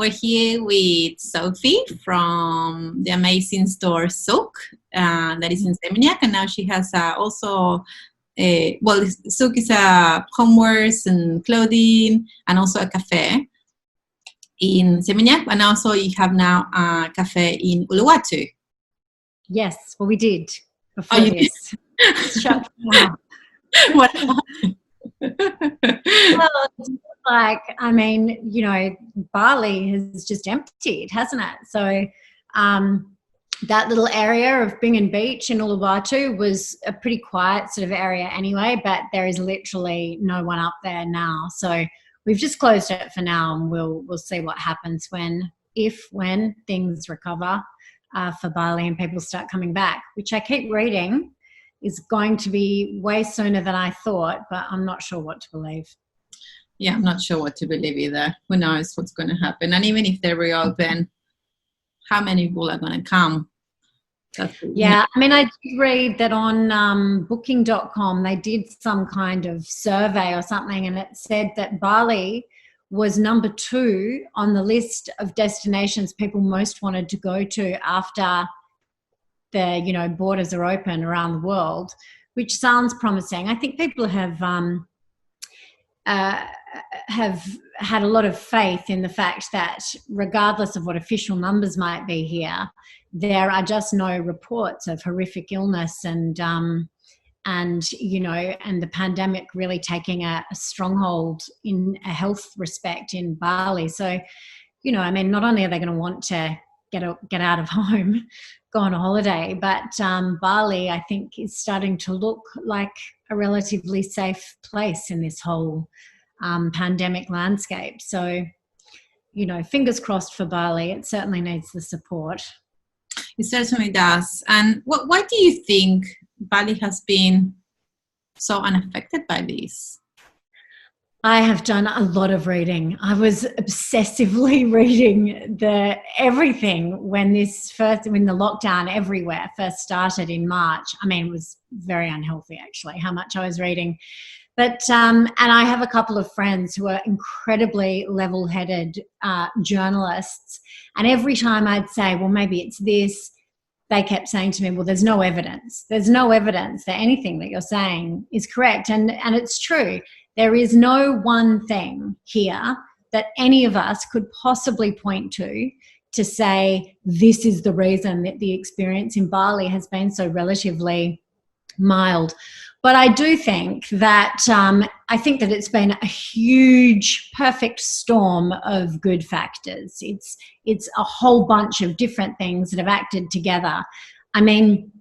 we're here with Sophie from the amazing store Souq, that is in Seminyak, and now she has also, Souq is homewares and clothing, and also a cafe in Seminyak, and also you have now a cafe in Uluwatu. Yes, well, we did before this. It's shut now. What? Well, it's like, I mean, you know, Bali has just emptied, hasn't it? So that little area of Bingan Beach in Uluwatu was a pretty quiet sort of area anyway, but there is literally no one up there now. So we've just closed it for now, and we'll see what happens when things recover for Bali and people start coming back, which I keep reading is going to be way sooner than I thought, but I'm not sure what to believe. Yeah, I'm not sure what to believe either. Who knows what's going to happen? And even if they reopen, how many people are going to come? Yeah, I mean, I did read that on booking.com, they did some kind of survey or something, and it said that Bali was number 2 on the list of destinations people most wanted to go to after the, you know, borders are open around the world, which sounds promising. I think people have had a lot of faith in the fact that regardless of what official numbers might be here, there are just no reports of horrific illness and you know, and the pandemic really taking a stronghold in a health respect in Bali. So, you know, I mean, not only are they going to want to get out of home, go on a holiday, but Bali, I think, is starting to look like a relatively safe place in this whole pandemic landscape. So, you know, fingers crossed for Bali. It certainly needs the support. It certainly does. And why do you think Bali has been so unaffected by this? I have done a lot of reading. I was obsessively reading everything when the lockdown everywhere first started in March. I mean, it was very unhealthy actually, how much I was reading. But and I have a couple of friends who are incredibly level-headed journalists, and every time I'd say, well, maybe it's this, they kept saying to me, well, there's no evidence. There's no evidence that anything that you're saying is correct. And it's true. There is no one thing here that any of us could possibly point to say this is the reason that the experience in Bali has been so relatively mild. But I do think that it's been a huge, perfect storm of good factors. It's a whole bunch of different things that have acted together. I mean,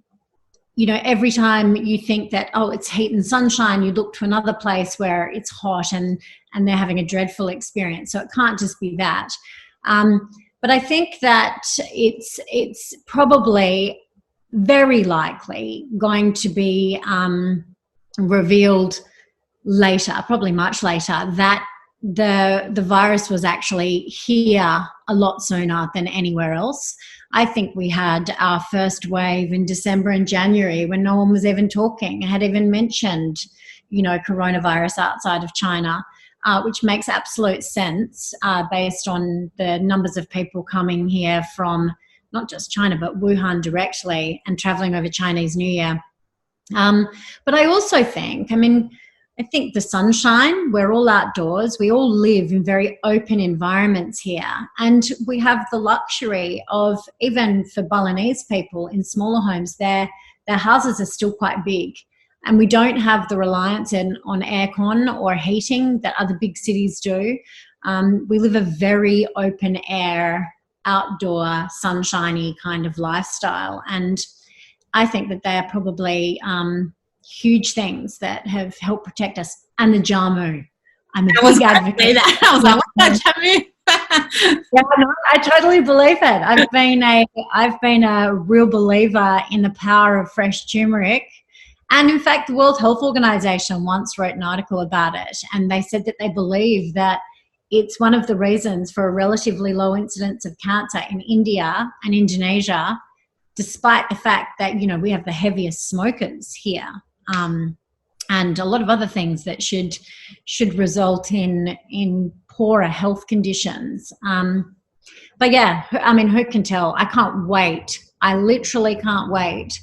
you know, every time you think that, oh, it's heat and sunshine, you look to another place where it's hot and they're having a dreadful experience. So it can't just be that. But I think that it's probably very likely going to be revealed later, probably much later, that the virus was actually here a lot sooner than anywhere else. I think we had our first wave in December and January when no one was even talking, had even mentioned, you know, coronavirus outside of China, which makes absolute sense based on the numbers of people coming here from not just China, but Wuhan directly and traveling over Chinese New Year. But I also think, I think the sunshine, we're all outdoors, we all live in very open environments here, and we have the luxury of, even for Balinese people in smaller homes, their houses are still quite big, and we don't have the reliance on aircon or heating that other big cities do. We live a very open air, outdoor, sunshiny kind of lifestyle, and I think that they are probably huge things that have helped protect us. And the jamu. I'm a big advocate. I was like, what's that jamu? Yeah, no, I totally believe it. I've been a real believer in the power of fresh turmeric. And in fact, the World Health Organization once wrote an article about it, and they said that they believe that it's one of the reasons for a relatively low incidence of cancer in India and Indonesia, despite the fact that, you know, we have the heaviest smokers here, and a lot of other things that should result in poorer health conditions. But yeah, I mean, who can tell? I can't wait. I literally can't wait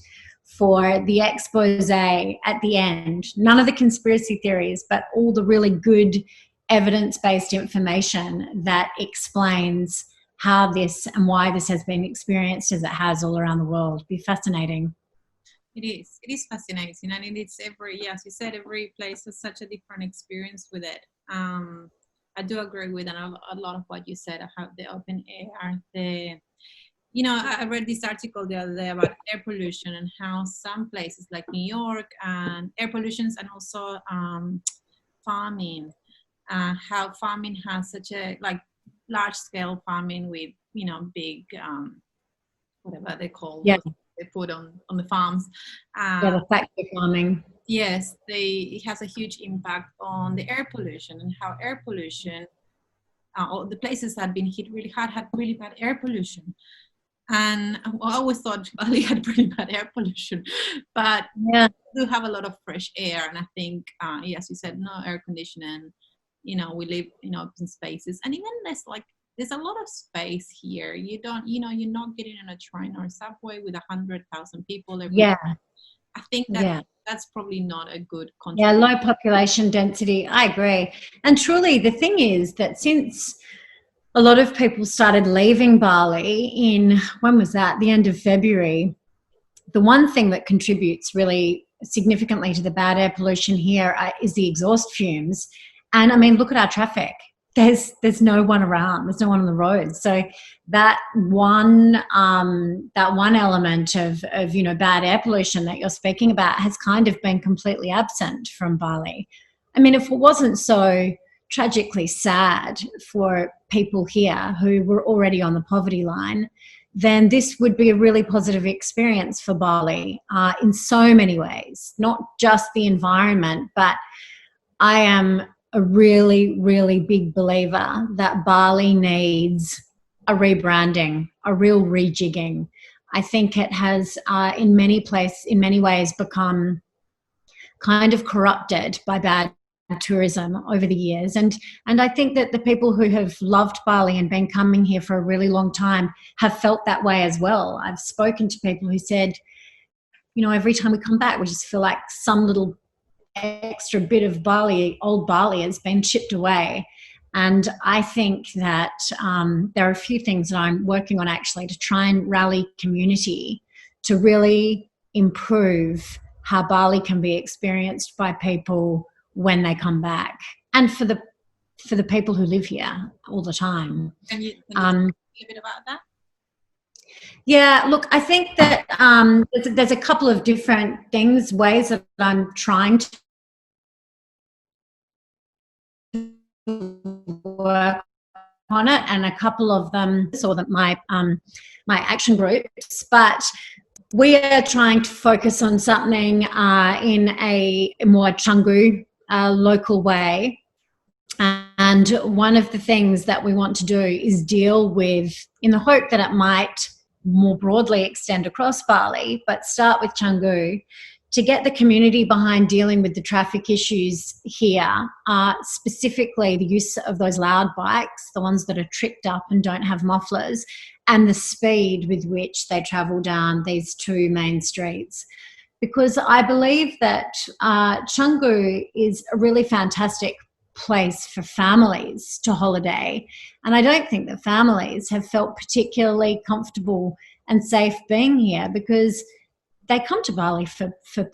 for the expose at the end. None of the conspiracy theories, but all the really good evidence-based information that explains how this and why this has been experienced as it has all around the world. Be fascinating. It is. It is fascinating, and it's every, as you said, every place has such a different experience with it. I do agree with a lot of what you said about the open air. I read this article the other day about air pollution and how some places like New York and air pollutions and also farming, how farming has such a like large scale farming with big whatever they call Yeah, those they put on the farms. yeah, Uh, the factory farming. yes, it has a huge impact on the air pollution and how air pollution, all the places that had been hit really hard had really bad air pollution. And I always thought Bali had pretty bad air pollution, but Yeah, we do have a lot of fresh air. And I think, yes, you said no air conditioning. We live in open spaces, and even there's a lot of space here. You're not getting on a train or subway with 100,000 people every. yeah, I think yeah. that's probably not a good Yeah, contribution. low population density. I agree. And truly, the thing is that since a lot of people started leaving Bali in, when was that? The end of February. The one thing that contributes really significantly to the bad air pollution here is the exhaust fumes. And I mean, look at our traffic. There's no one around. There's no one on the road. So that one element of bad air pollution that you're speaking about has kind of been completely absent from Bali. I mean, if it wasn't so tragically sad for people here who were already on the poverty line, then this would be a really positive experience for Bali in so many ways, not just the environment, but I am a really, really big believer that Bali needs a rebranding, a real rejigging. I think it has, in many ways, become kind of corrupted by bad tourism over the years. And I think that the people who have loved Bali and been coming here for a really long time have felt that way as well. I've spoken to people who said, every time we come back, we just feel like some little extra bit of Bali, old Bali, has been chipped away. And I think that there are a few things that I'm working on actually to try and rally community to really improve how Bali can be experienced by people when they come back, and for the people who live here all the time. Can you tell me a bit about that? Yeah, look, I think that there's a couple of different ways that I'm trying to work on it, and a couple of them saw that my action groups, but we are trying to focus on something in a more Canggu local way. And one of the things that we want to do is deal with, in the hope that it might more broadly extend across Bali, but start with Canggu, to get the community behind dealing with the traffic issues here, specifically the use of those loud bikes, the ones that are tricked up and don't have mufflers, and the speed with which they travel down these two main streets. Because I believe that Canggu is a really fantastic place for families to holiday. And I don't think that families have felt particularly comfortable and safe being here, because they come to Bali for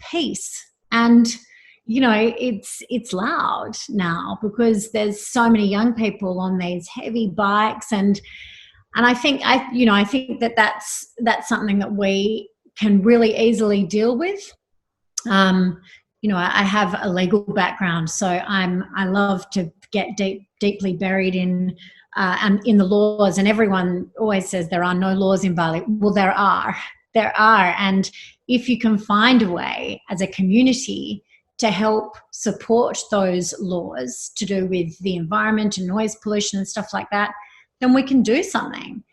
peace. And it's loud now because there's so many young people on these heavy bikes, and I think I think that that's something that we can really easily deal with. I have a legal background, so I love to get deeply buried in and in the laws. And everyone always says there are no laws in Bali. Well, there are, and if you can find a way as a community to help support those laws to do with the environment and noise pollution and stuff like that, then we can do something.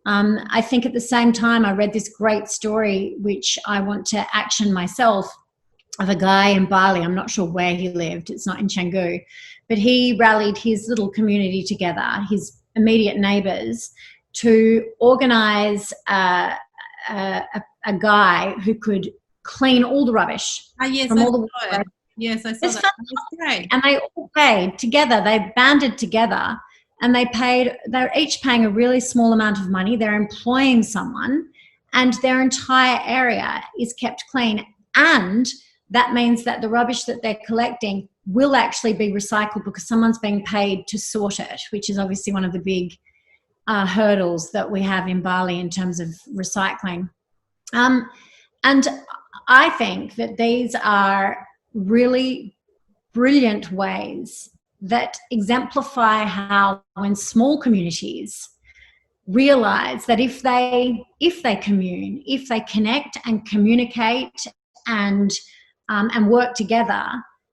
I think at the same time, I read this great story, which I want to action myself, of a guy in Bali. I'm not sure where he lived. It's not in Canggu, but he rallied his little community together, his immediate neighbours, to organise a guy who could clean all the rubbish Yes, from I all the saw it. Yes, I saw It's that. fantastic. That was great. And they all paid together. They banded together and they're each paying a really small amount of money. They're employing someone and their entire area is kept clean. And that means that the rubbish that they're collecting will actually be recycled because someone's being paid to sort it, which is obviously one of the big hurdles that we have in Bali in terms of recycling. And I think that these are really brilliant ways that exemplify how when small communities realize that if they commune, if they connect and communicate and work together,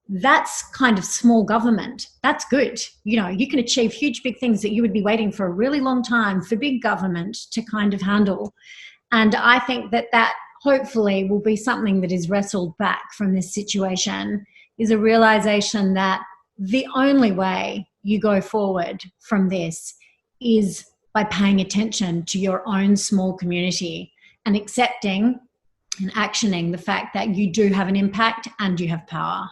that's kind of small government. That's good. You know, you can achieve huge big things that you would be waiting for a really long time for big government to kind of handle. And I think that hopefully will be something that is wrestled back from this situation, is a realization that the only way you go forward from this is by paying attention to your own small community and accepting and actioning the fact that you do have an impact and you have power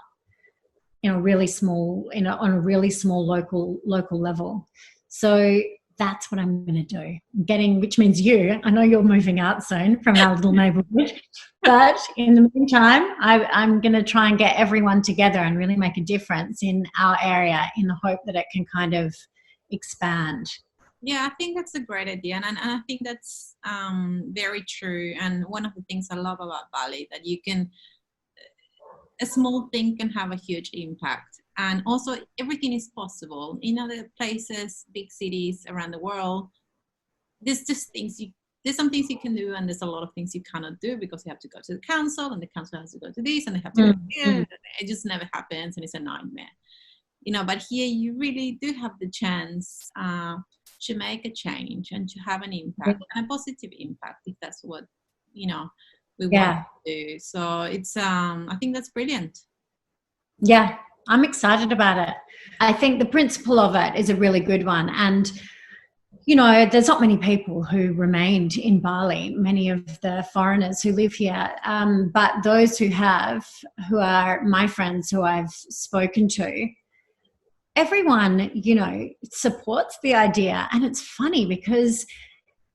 in a really small, on a really small local level. So that's what I'm going to do. Which means I know you're moving out soon from our little neighbourhood, but in the meantime, I'm going to try and get everyone together and really make a difference in our area in the hope that it can kind of expand. Yeah, I think that's a great idea, and I think that's very true. And one of the things I love about Bali, that a small thing can have a huge impact. And also everything is possible. In other places, big cities around the world, there's some things you can do and there's a lot of things you cannot do because you have to go to the council and the council has to go to this and they have to go here. It just never happens and it's a nightmare. But here you really do have the chance to make a change and to have an impact, and a positive impact, if that's what, we want to do. So it's, I think that's brilliant. Yeah, I'm excited about it. I think the principle of it is a really good one. And, there's not many people who remained in Bali, many of the foreigners who live here. But those who are my friends who I've spoken to, everyone, supports the idea. And it's funny because,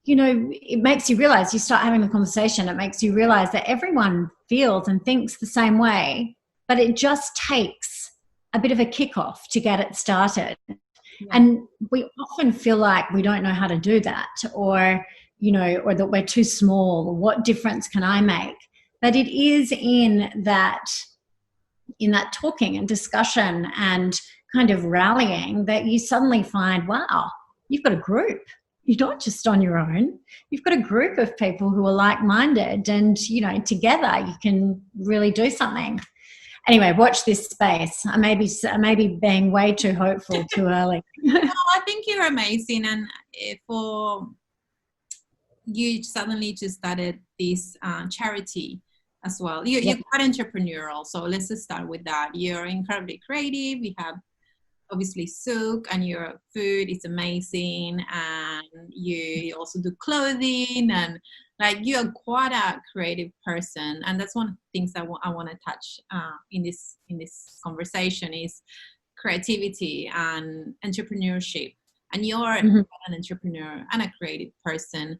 it makes you realize, you start having the conversation, it makes you realize that everyone feels and thinks the same way, but it just takes a bit of a kickoff to get it started. Yeah. And we often feel like we don't know how to do that, or that we're too small, or what difference can I make? But it is in that talking and discussion and kind of rallying that you suddenly find, wow, you've got a group. You're not just on your own. You've got a group of people who are like-minded, and together you can really do something. Anyway, watch this space. I may be being way too hopeful too early. No, I think you're amazing, and for you suddenly just started this charity as well. You're quite entrepreneurial, so let's just start with that. You're incredibly creative. We have obviously Souq, and your food is amazing, and you also do clothing, and you're quite a creative person. And that's one of the things I want to touch in this conversation is creativity and entrepreneurship. And you're an entrepreneur and a creative person.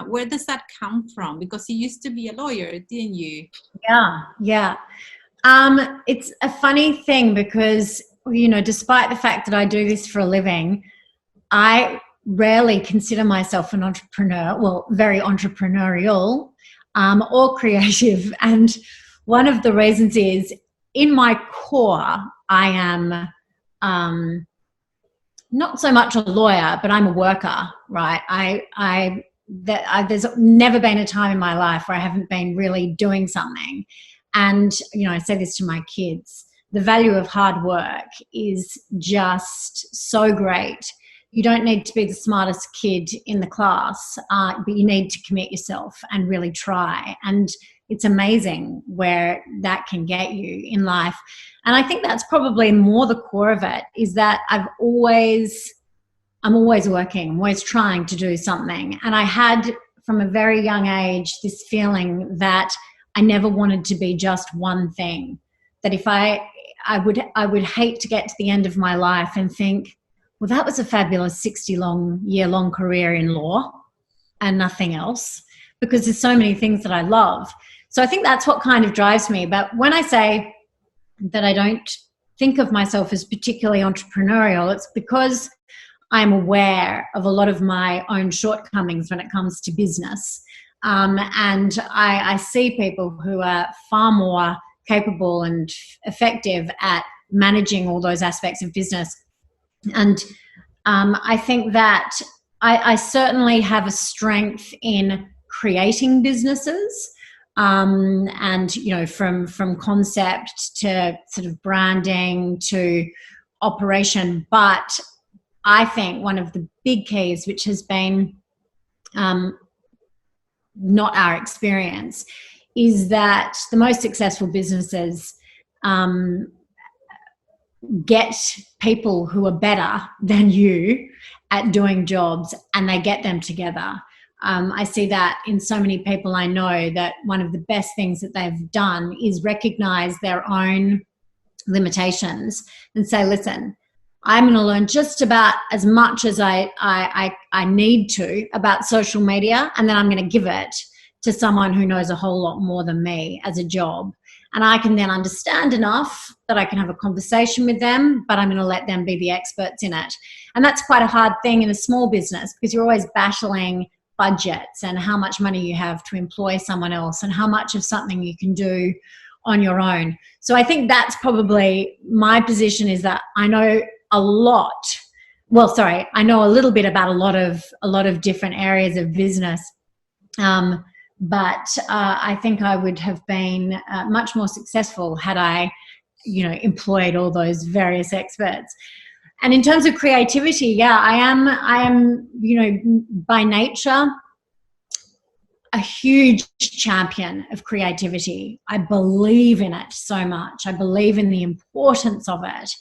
Where does that come from? Because you used to be a lawyer, didn't you? Yeah. It's a funny thing because, despite the fact that I do this for a living, I rarely consider myself an entrepreneur, well, very entrepreneurial or creative. And one of the reasons is, in my core, I am not so much a lawyer, but I'm a worker, right? There's never been a time in my life where I haven't been really doing something. And, I say this to my kids, the value of hard work is just so great. You don't need to be the smartest kid in the class, but you need to commit yourself and really try. And it's amazing where that can get you in life. And I think that's probably more the core of it, is that I've always I'm always working. I'm always trying to do something. And I had, from a very young age, this feeling that I never wanted to be just one thing. That if I would hate to get to the end of my life and think, well, that was a fabulous 60-year-long career in law and nothing else, because there's so many things that I love. So I think that's what kind of drives me. But when I say that I don't think of myself as particularly entrepreneurial, it's because I'm aware of a lot of my own shortcomings when it comes to business. And I see people who are far more capable and effective at managing all those aspects of business. And I think that I certainly have a strength in creating businesses, and, you know, from concept to sort of branding to operation. But I think one of the big keys, which has been not our experience, is that the most successful businesses get people who are better than you at doing jobs, and they get them together. I see that in so many people I know, that one of the best things that they've done is recognize their own limitations and say, listen, I'm going to learn just about as much as I need to about social media, and then I'm going to give it to someone who knows a whole lot more than me as a job. And I can then understand enough that I can have a conversation with them, but I'm going to let them be the experts in it. And that's quite a hard thing in a small business, because you're always battling budgets and how much money you have to employ someone else and how much of something you can do on your own. So I think that's probably my position, is that I know a little bit about a lot of different areas of business. But I think I would have been much more successful had I, you know, employed all those various experts. And in terms of creativity, yeah, I am, you know, by nature, a huge champion of creativity. I believe in it so much. I believe in the importance of it,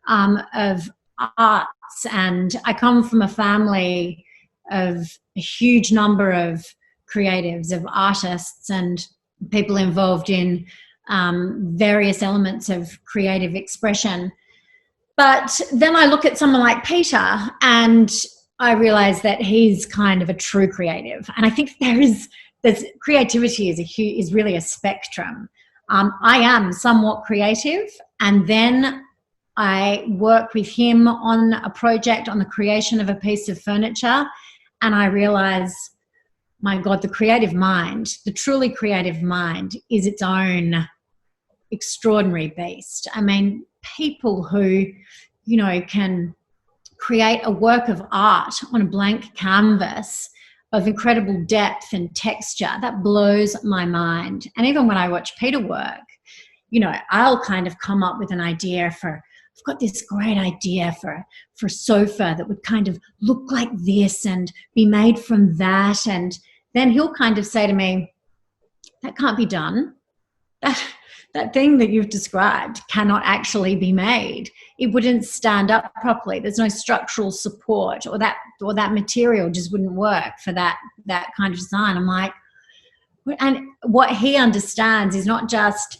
of arts. And I come from a family of a huge number of creatives, of artists and people involved in various elements of creative expression. But then I look at someone like Peter and I realize that he's kind of a true creative. And I think there's creativity is really a spectrum. I am somewhat creative, and then I work with him on a project on the creation of a piece of furniture, and I realize, my God, the creative mind, the truly creative mind, is its own extraordinary beast. I mean, people who, you know, can create a work of art on a blank canvas of incredible depth and texture, that blows my mind. And even when I watch Peter work, you know, I'll kind of come up with an idea for, I've got this great idea for a sofa that would kind of look like this and be made from that. And then he'll kind of say to me, that can't be done. That thing that you've described cannot actually be made. It wouldn't stand up properly. There's no structural support, or that material just wouldn't work for that kind of design. I'm like, and what he understands is not just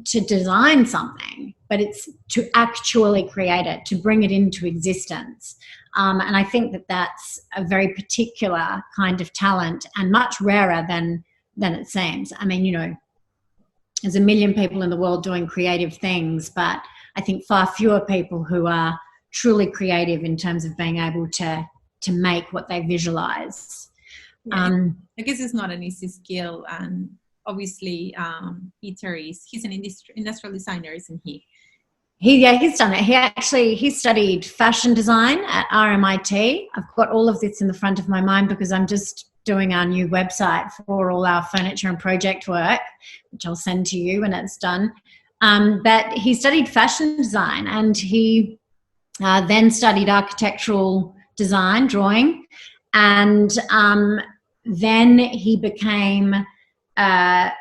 to design something, but it's to actually create it, to bring it into existence. And I think that that's a very particular kind of talent, and much rarer than it seems. I mean, you know, there's a million people in the world doing creative things, but I think far fewer people who are truly creative in terms of being able to make what they visualize. Yeah, I guess it's not an easy skill, and obviously Peter he's an industrial designer, isn't he? He's done it. He studied fashion design at RMIT. I've got all of this in the front of my mind because I'm just doing our new website for all our furniture and project work, which I'll send to you when it's done. But he studied fashion design, and he then studied architectural design, drawing, and then he became a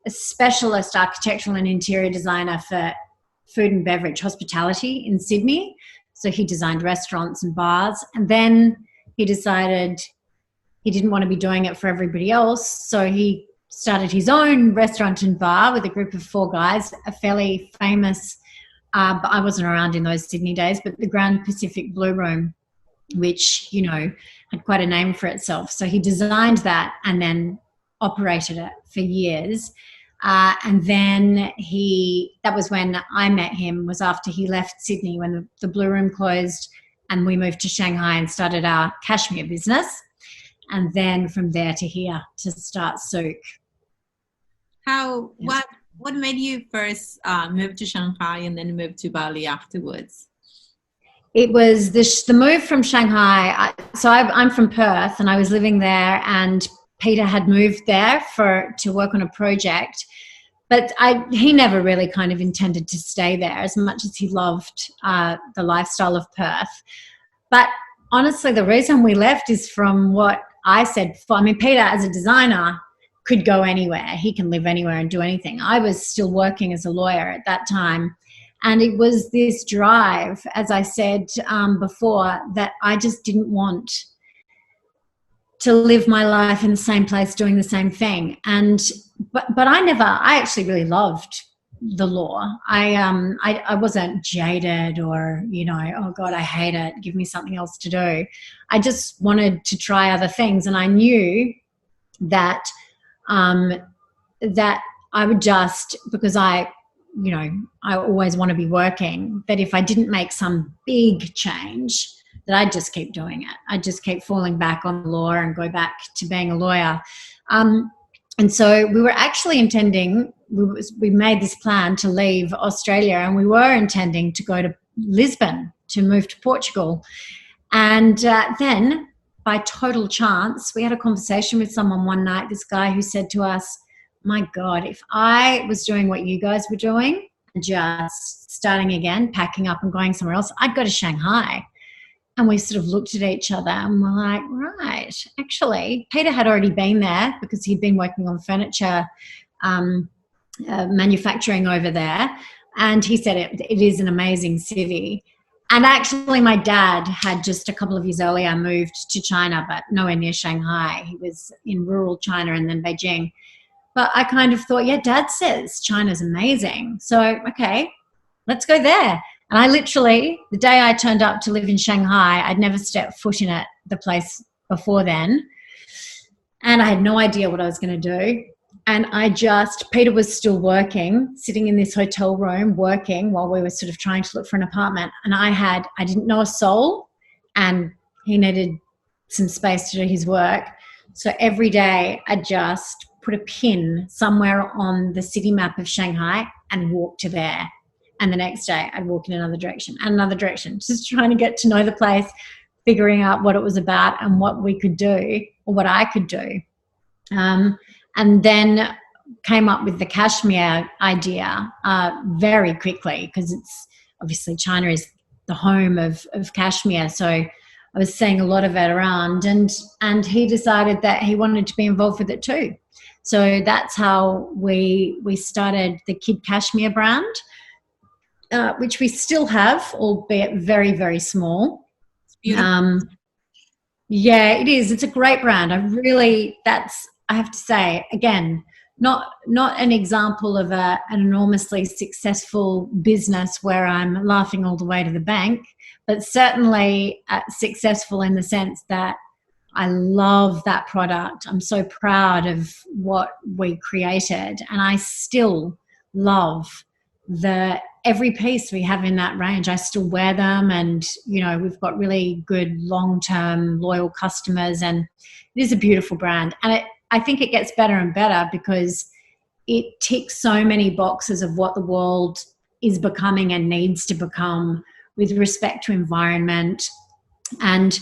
specialist architectural and interior designer for food and beverage hospitality in Sydney. So he designed restaurants and bars, and then he decided he didn't want to be doing it for everybody else. So he started his own restaurant and bar with a group of 4 guys, a fairly famous, but I wasn't around in those Sydney days, but the Grand Pacific Blue Room, which, you know, had quite a name for itself. So he designed that and then operated it for years. And then that was when I met him, was after he left Sydney, when the Blue Room closed, and we moved to Shanghai and started our cashmere business. And then from there to here to start Souq. What made you first move to Shanghai and then move to Bali afterwards? It was the move from Shanghai. I'm from Perth, and I was living there, and Peter had moved there to work on a project, but he never really kind of intended to stay there as much as he loved the lifestyle of Perth. But honestly, the reason we left is from what I said before. I mean, Peter, as a designer, could go anywhere. He can live anywhere and do anything. I was still working as a lawyer at that time. And it was this drive, as I said before, that I just didn't want to live my life in the same place doing the same thing. But I actually really loved the law. I wasn't jaded or, you know, oh God, I hate it, give me something else to do. I just wanted to try other things. And I knew that that I would just, because I always want to be working, that if I didn't make some big change, that I'd just keep doing it. I'd just keep falling back on the law and go back to being a lawyer. And so we were actually intending, we made this plan to leave Australia, and we were intending to go to Lisbon, to move to Portugal. And then by total chance, we had a conversation with someone one night, this guy who said to us, my God, if I was doing what you guys were doing, just starting again, packing up and going somewhere else, I'd go to Shanghai. And we sort of looked at each other and we're like, right, actually, Peter had already been there because he'd been working on furniture manufacturing over there. And he said it is an amazing city. And actually, my dad had just a couple of years earlier moved to China, but nowhere near Shanghai. He was in rural China and then Beijing. But I kind of thought, yeah, Dad says China's amazing. So, okay, let's go there. And I literally, the day I turned up to live in Shanghai, I'd never stepped foot in the place before then. And I had no idea what I was going to do. And Peter was still working, sitting in this hotel room working while we were sort of trying to look for an apartment. And I didn't know a soul, and he needed some space to do his work. So every day I just put a pin somewhere on the city map of Shanghai and walk to there. And the next day I'd walk in another direction and another direction, just trying to get to know the place, figuring out what it was about and what we could do or what I could do. And then came up with the cashmere idea very quickly, because it's obviously China is the home of cashmere. So I was seeing a lot of it around, and he decided that he wanted to be involved with it too. So that's how we started the Kid Cashmere brand, which we still have, albeit very, very small. It's beautiful. Yeah, it is. It's a great brand. I have to say, again, not an example of an enormously successful business where I'm laughing all the way to the bank, but certainly successful in the sense that I love that product. I'm so proud of what we created, and I still love every piece we have in that range. I still wear them, and we've got really good long-term loyal customers, and it is a beautiful brand. And I think it gets better and better because it ticks so many boxes of what the world is becoming and needs to become with respect to environment, and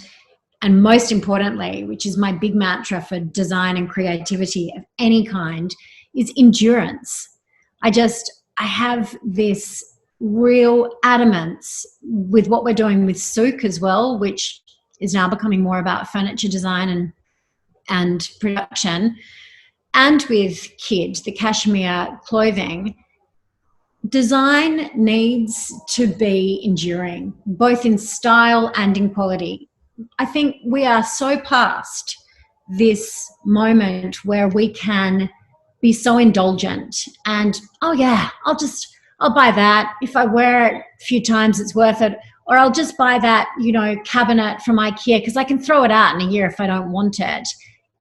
most importantly, which is my big mantra for design and creativity of any kind, is endurance. I have this real adamance with what we're doing with Souq as well, which is now becoming more about furniture design and production, and with Kid, the cashmere clothing. design needs to be enduring, both in style and in quality. I think we are so past this moment where we can be so indulgent and, oh yeah, I'll buy that. If I wear it a few times, it's worth it. Or I'll just buy that, cabinet from IKEA because I can throw it out in a year if I don't want it.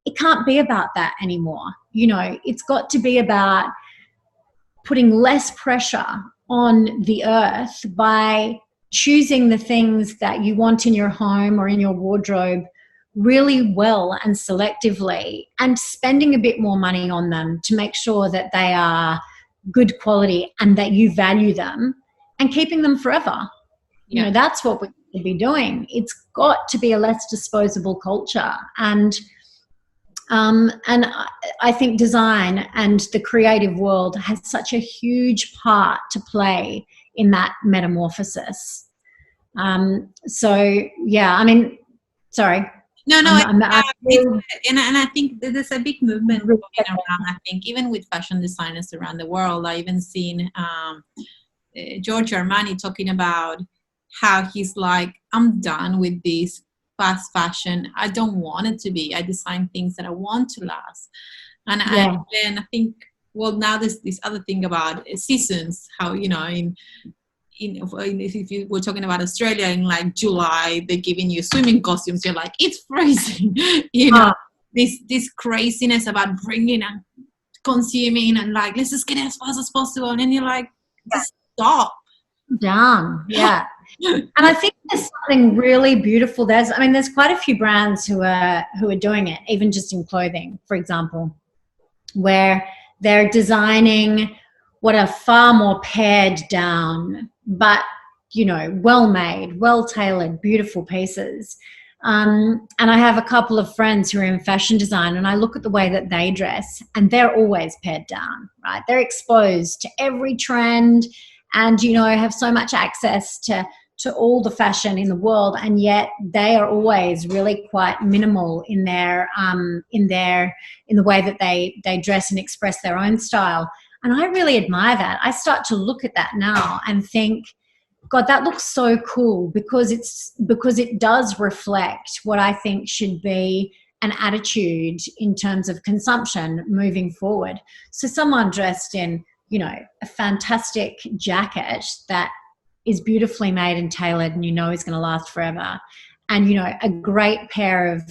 It can't be about that anymore. It's got to be about putting less pressure on the earth by choosing the things that you want in your home or in your wardrobe really well and selectively, and spending a bit more money on them to make sure that they are good quality and that you value them, and keeping them forever. Yeah. That's what we should be doing. It's got to be a less disposable culture. And I think design and the creative world has such a huge part to play in that metamorphosis. So yeah, I mean, sorry. No, and I think there's a big movement going around. I think even with fashion designers around the world, I even seen Giorgio Armani talking about how he's like, I'm done with this fast fashion. I don't want it to be. I design things that I want to last. And then I think, well, now there's this other thing about seasons, how, if you were talking about Australia in like July, they're giving you swimming costumes. You're like, it's freezing. This craziness about bringing and consuming and like, let's just get it as fast as possible. And then you're like, just stop. Down. Yeah. And I think there's something really beautiful. There's quite a few brands who are doing it, even just in clothing, for example, where they're designing what are far more pared down, but well made, well tailored, beautiful pieces. And I have a couple of friends who are in fashion design, and I look at the way that they dress, and they're always pared down, right? They're exposed to every trend, and have so much access to all the fashion in the world, and yet they are always really quite minimal in the way that they dress and express their own style. And I really admire that. I start to look at that now and think, God, that looks so cool, because it does reflect what I think should be an attitude in terms of consumption moving forward. So someone dressed in, a fantastic jacket that is beautifully made and tailored and is going to last forever, and a great pair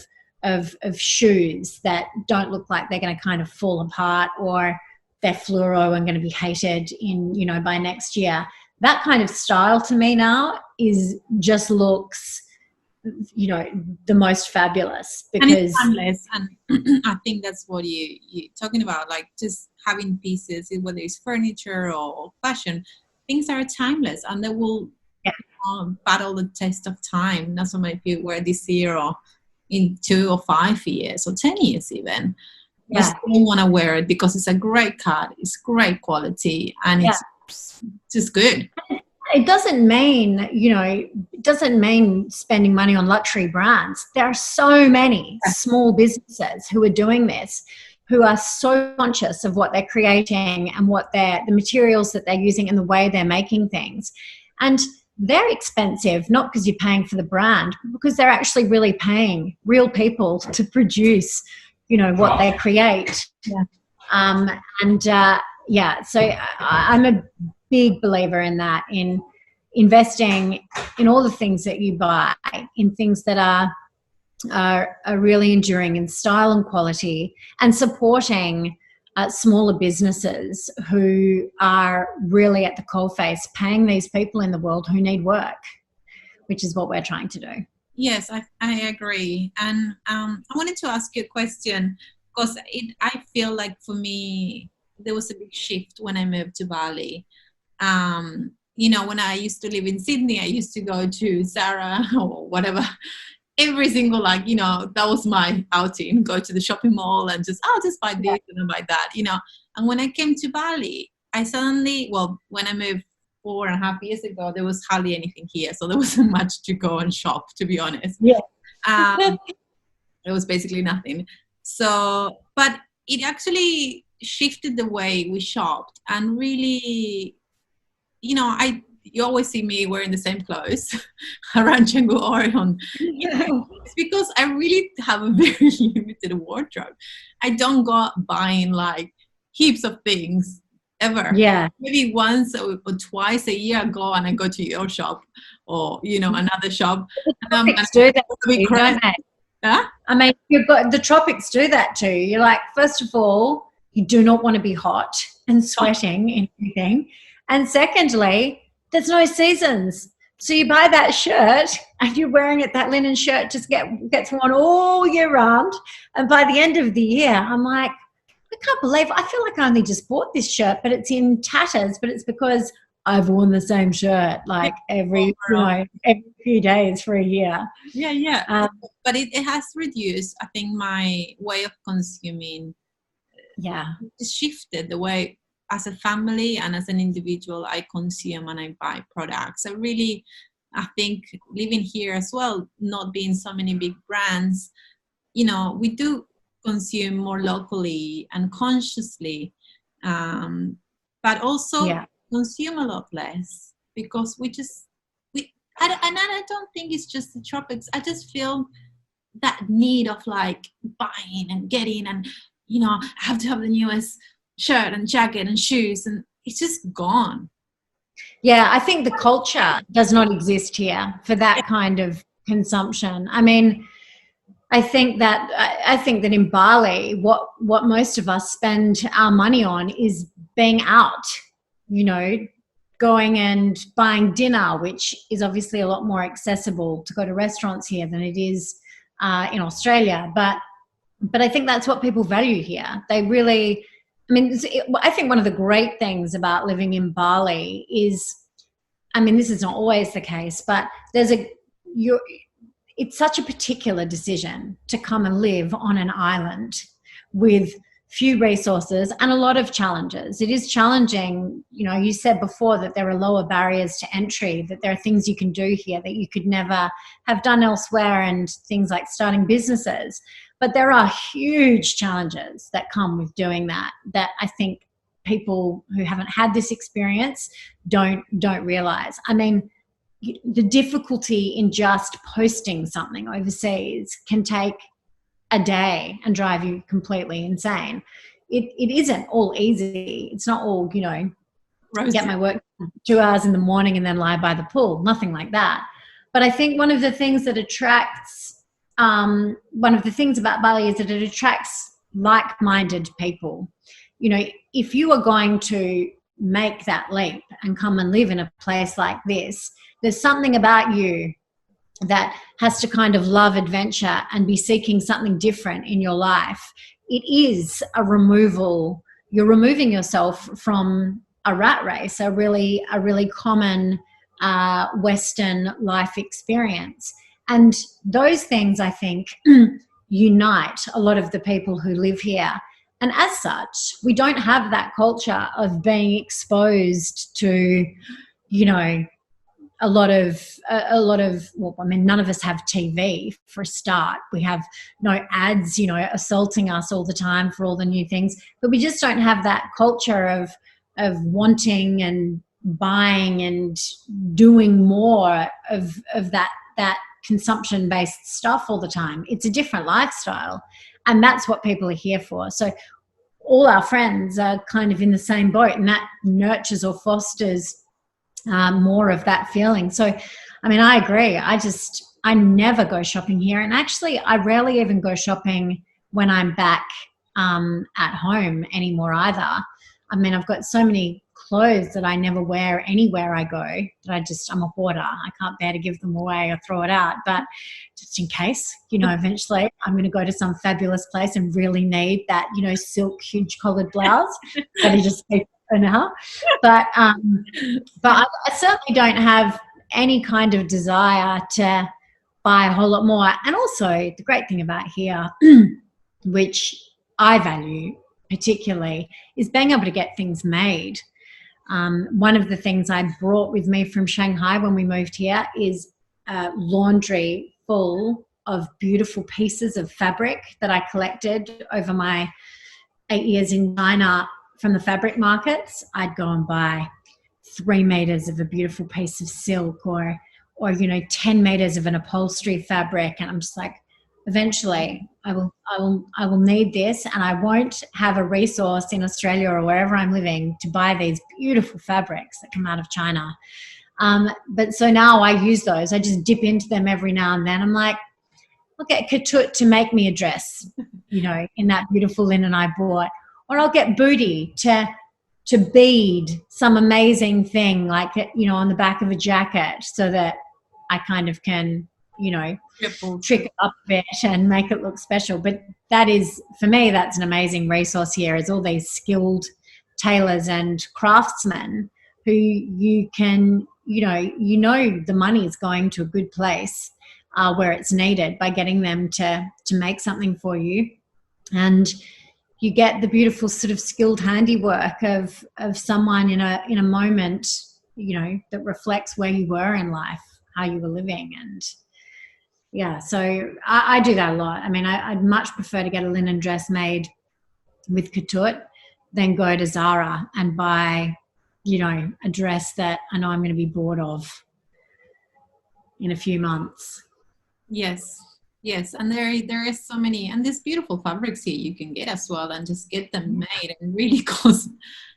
of shoes that don't look like they're going to kind of fall apart, or they're fluoro and going to be hated in by next year. That kind of style to me now just looks the most fabulous, because and it's timeless. And I think that's what you're talking about, like just having pieces, whether it's furniture or fashion, things are timeless and they will battle the test of time. Not so much if you wear this year or in 2 or 5 years or 10 years even. You still want to wear it because it's a great cut, it's great quality, and it's just good. It doesn't mean spending money on luxury brands. There are so many small businesses who are doing this, who are so conscious of what they're creating and what the materials that they're using and the way they're making things. And they're expensive, not because you're paying for the brand, but because they're actually really paying real people to produce, what they create. So I'm a big believer in that, in investing in all the things that you buy, in things that are really enduring in style and quality, and supporting smaller businesses who are really at the coalface, paying these people in the world who need work, which is what we're trying to do. Yes, I agree. And I wanted to ask you a question, because I feel like for me, there was a big shift when I moved to Bali. When I used to live in Sydney, I used to go to Zara or whatever. Every single, that was my outing, go to the shopping mall and I'll just buy this and I'll buy that, And when I came to Bali, I suddenly, when I moved 4.5 years ago, there was hardly anything here. So there wasn't much to go and shop, to be honest. Yeah. It was basically nothing. So, but it actually shifted the way we shopped and really you always see me wearing the same clothes around Chengdu or on. It's because I really have a very limited wardrobe. I don't go out buying like heaps of things ever. Yeah. Maybe once or twice a year I go and I go to your shop or another shop. And Tropics do that we too, don't they? Huh? I mean, you've got the tropics do that too. You're like, first of all, you do not want to be hot and sweating in anything. And secondly, there's no seasons. So you buy that shirt and you're wearing it, that linen shirt just gets worn all year round. And by the end of the year, I'm like, I can't believe, I feel like I only just bought this shirt, but it's in tatters, but it's because I've worn the same shirt like every few days for a year. Yeah. But it has reduced, I think, my way of consuming. Yeah. It shifted the way as a family and as an individual I consume and I buy products. I think living here as well, not being so many big brands, we do consume more locally and consciously, but also consume a lot less because I don't think it's just the tropics. I just feel that need of like buying and getting and I have to have the newest shirt and jacket and shoes, and it's just gone. Yeah, I think the culture does not exist here for that kind of consumption. I mean, I think that in Bali, what most of us spend our money on is being out, going and buying dinner, which is obviously a lot more accessible to go to restaurants here than it is in Australia. But I think that's what people value here. They really, I think one of the great things about living in Bali is, this is not always the case, but it's such a particular decision to come and live on an island with few resources and a lot of challenges. It is challenging. You said before that there are lower barriers to entry, that there are things you can do here that you could never have done elsewhere, and things like starting businesses. But there are huge challenges that come with doing that I think people who haven't had this experience don't realize. The difficulty in just posting something overseas can take a day and drive you completely insane. It isn't all easy. It's not all, get my work 2 hours in the morning and then lie by the pool. Nothing like that. But I think one of the things about Bali is that it attracts like-minded people. If you are going to make that leap and come and live in a place like this, there's something about you that has to kind of love adventure and be seeking something different in your life. It is you're removing yourself from a rat race, a really common Western life experience. And those things, I think, unite a lot of the people who live here. And as such, we don't have that culture of being exposed to, a lot of none of us have TV for a start. We have no ads, assaulting us all the time for all the new things, but we just don't have that culture of wanting and buying and doing more of that consumption-based stuff all the time. It's a different lifestyle, and that's what people are here for. So all our friends are kind of in the same boat, and that nurtures or fosters more of that feeling. So, I agree. I never go shopping here. And actually, I rarely even go shopping when I'm back at home anymore either. I've got so many clothes that I never wear anywhere I go that I'm a hoarder. I can't bear to give them away or throw it out. But just in case, eventually I'm going to go to some fabulous place and really need that, silk huge collared blouse that I just keep for now. But I certainly don't have any kind of desire to buy a whole lot more. And also the great thing about here, which I value particularly, is being able to get things made. One of the things I brought with me from Shanghai when we moved here is a laundry full of beautiful pieces of fabric that I collected over my 8 years in China from the fabric markets. I'd go and buy 3 meters of a beautiful piece of silk, or 10 meters of an upholstery fabric. And I'm just like, eventually I will need this, and I won't have a resource in Australia or wherever I'm living to buy these beautiful fabrics that come out of China. But so now I use those. I just dip into them every now and then. I'm like, I'll get Katut to make me a dress, in that beautiful linen I bought. Or I'll get Booty to bead some amazing thing, like, on the back of a jacket, so that I kind of can, trick it up a bit and make it look special. But that is, for me, that's an amazing resource here, is all these skilled tailors and craftsmen who you can, the money is going to a good place where it's needed, by getting them to make something for you. And you get the beautiful sort of skilled handiwork of someone in a moment, that reflects where you were in life, how you were living. And yeah, so I do that a lot. I mean, I'd much prefer to get a linen dress made with Katut than go to Zara and buy, a dress that I know I'm going to be bored of in a few months. Yes, and there is so many, and these beautiful fabrics here you can get as well, and just get them made, and really cost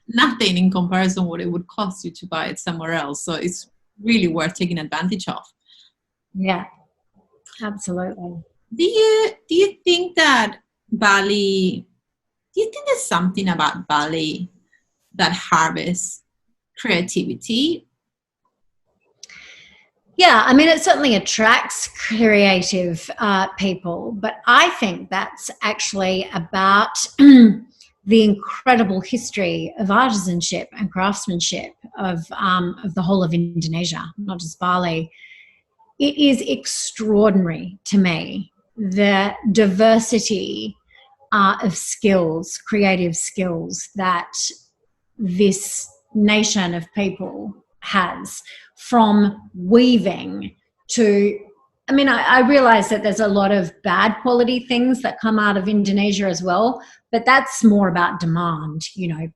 nothing in comparison what it would cost you to buy it somewhere else. So it's really worth taking advantage of. Yeah, absolutely. Do you think that Bali? Do you think there's something about Bali that harvests creativity? Yeah, I mean, it certainly attracts creative people, but I think that's actually about the incredible history of artisanship and craftsmanship of the whole of Indonesia, not just Bali. It is extraordinary to me, the diversity of skills, creative skills, that this nation of people has, from weaving to, I mean, I realize that there's a lot of bad quality things that come out of Indonesia as well, but that's more about demand.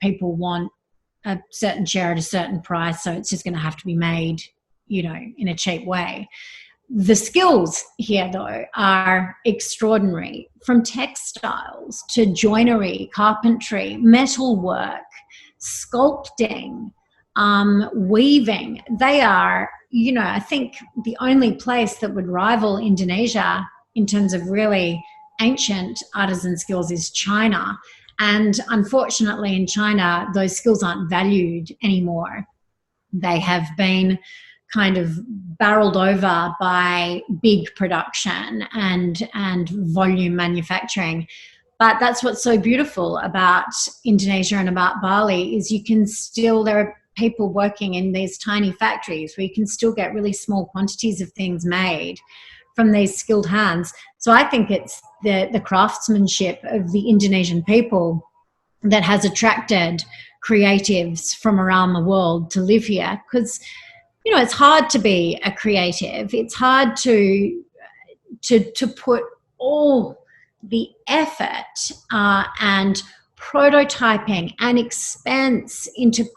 People want a certain chair at a certain price, so it's just going to have to be made, in a cheap way. The skills here, though, are extraordinary, from textiles to joinery, carpentry, metalwork, sculpting, weaving. They are, I think the only place that would rival Indonesia in terms of really ancient artisan skills is China. And unfortunately in China, those skills aren't valued anymore. They have been kind of barreled over by big production and volume manufacturing. But that's what's so beautiful about Indonesia and about Bali, is there are people working in these tiny factories where you can still get really small quantities of things made from these skilled hands. So I think it's the craftsmanship of the Indonesian people that has attracted creatives from around the world to live here, because it's hard to be a creative. It's hard to put all the effort and prototyping and expense into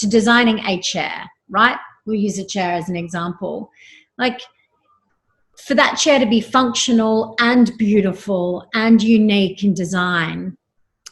designing a chair, right? We'll use a chair as an example. Like, for that chair to be functional and beautiful and unique in design,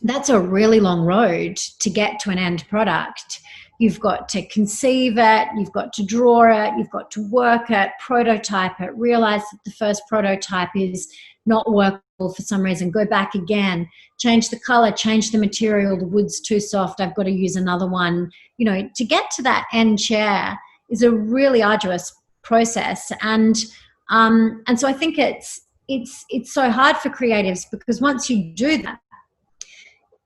that's a really long road to get to an end product. You've got to conceive it, you've got to draw it, you've got to work it, prototype it, realize that the first prototype is not workable for some reason, go back again, change the color, change the material, the wood's too soft, I've got to use another one. To get to that end chair is a really arduous process. And so I think it's so hard for creatives, because once you do that,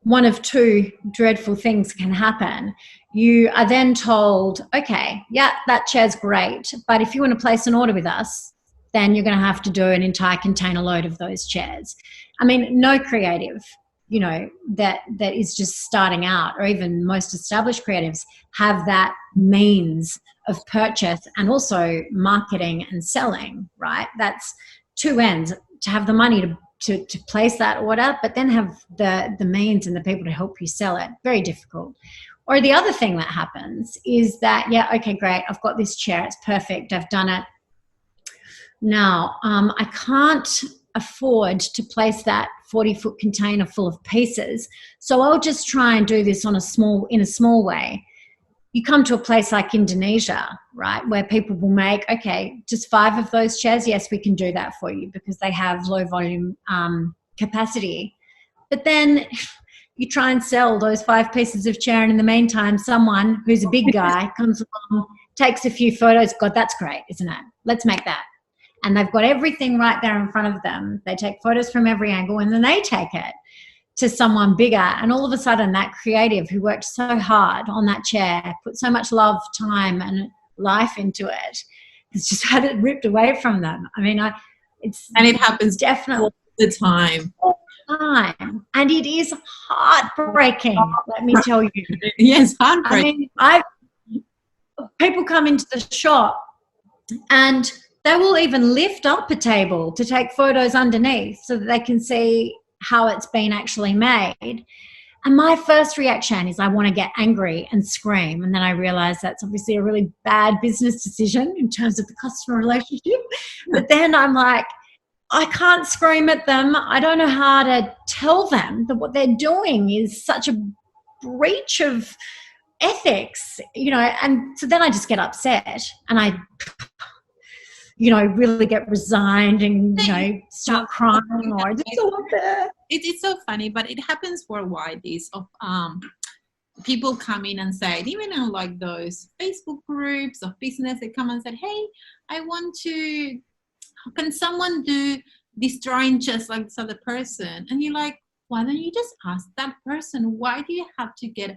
one of two dreadful things can happen. You are then told, okay, yeah, that chair's great, but if you want to place an order with us, then you're going to have to do an entire container load of those chairs. I mean, no creative, that is just starting out, or even most established creatives, have that means of purchase and also marketing and selling, right? That's two ends. To have the money to place that order, but then have the means and the people to help you sell it. Very difficult. Or the other thing that happens is that, yeah, okay, great, I've got this chair, it's perfect, I've done it. Now, I can't afford to place that 40-foot container full of pieces, so I'll just try and do this in a small way. You come to a place like Indonesia, right, where people will make, okay, just 5 of those chairs. Yes, we can do that for you because they have low volume capacity. But then you try and sell those 5 pieces of chair, and in the meantime, someone who's a big guy comes along, takes a few photos. God, that's great, isn't it? Let's make that. And they've got everything right there in front of them. They take photos from every angle, and then they take it to someone bigger. And all of a sudden, that creative who worked so hard on that chair, put so much love, time, and life into it, has just had it ripped away from them. I mean, it happens definitely all the time. And it is heartbreaking, let me tell you. Yes, heartbreaking. I mean, people come into the shop and they will even lift up a table to take photos underneath so that they can see how it's been actually made. And my first reaction is I want to get angry and scream. And then I realize that's obviously a really bad business decision in terms of the customer relationship. But then I'm like, I can't scream at them. I don't know how to tell them that what they're doing is such a breach of ethics, and so then I just get upset and I really get resigned and, start crying or I just go up there. It's so funny, but it happens worldwide, this of people come in and say, even in like those Facebook groups of business, they come and said, hey, can someone do this drawing just like this other person? And you're like, why don't you just ask that person? Why do you have to get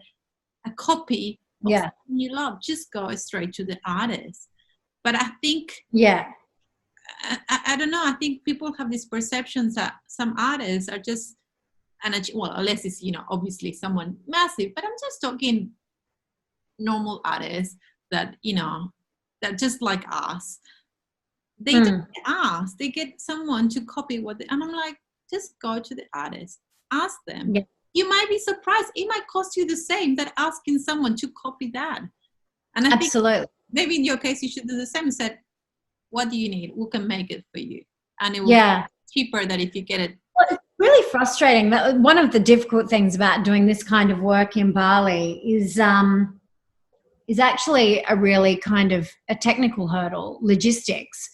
a copy of something you love? Just go straight to the artist. But I think, I don't know, I think people have these perceptions that some artists are just, unless it's, obviously someone massive, but I'm just talking normal artists that, that just like us. They don't ask, they get someone to copy and I'm like, just go to the artist, ask them. Yeah. You might be surprised. It might cost you the same that asking someone to copy that. And I think maybe in your case, you should do the same. Said, what do you need? We can make it for you. And it will be cheaper than if you get it. Well, it's really frustrating. One of the difficult things about doing this kind of work in Bali is actually a really kind of a technical hurdle, logistics,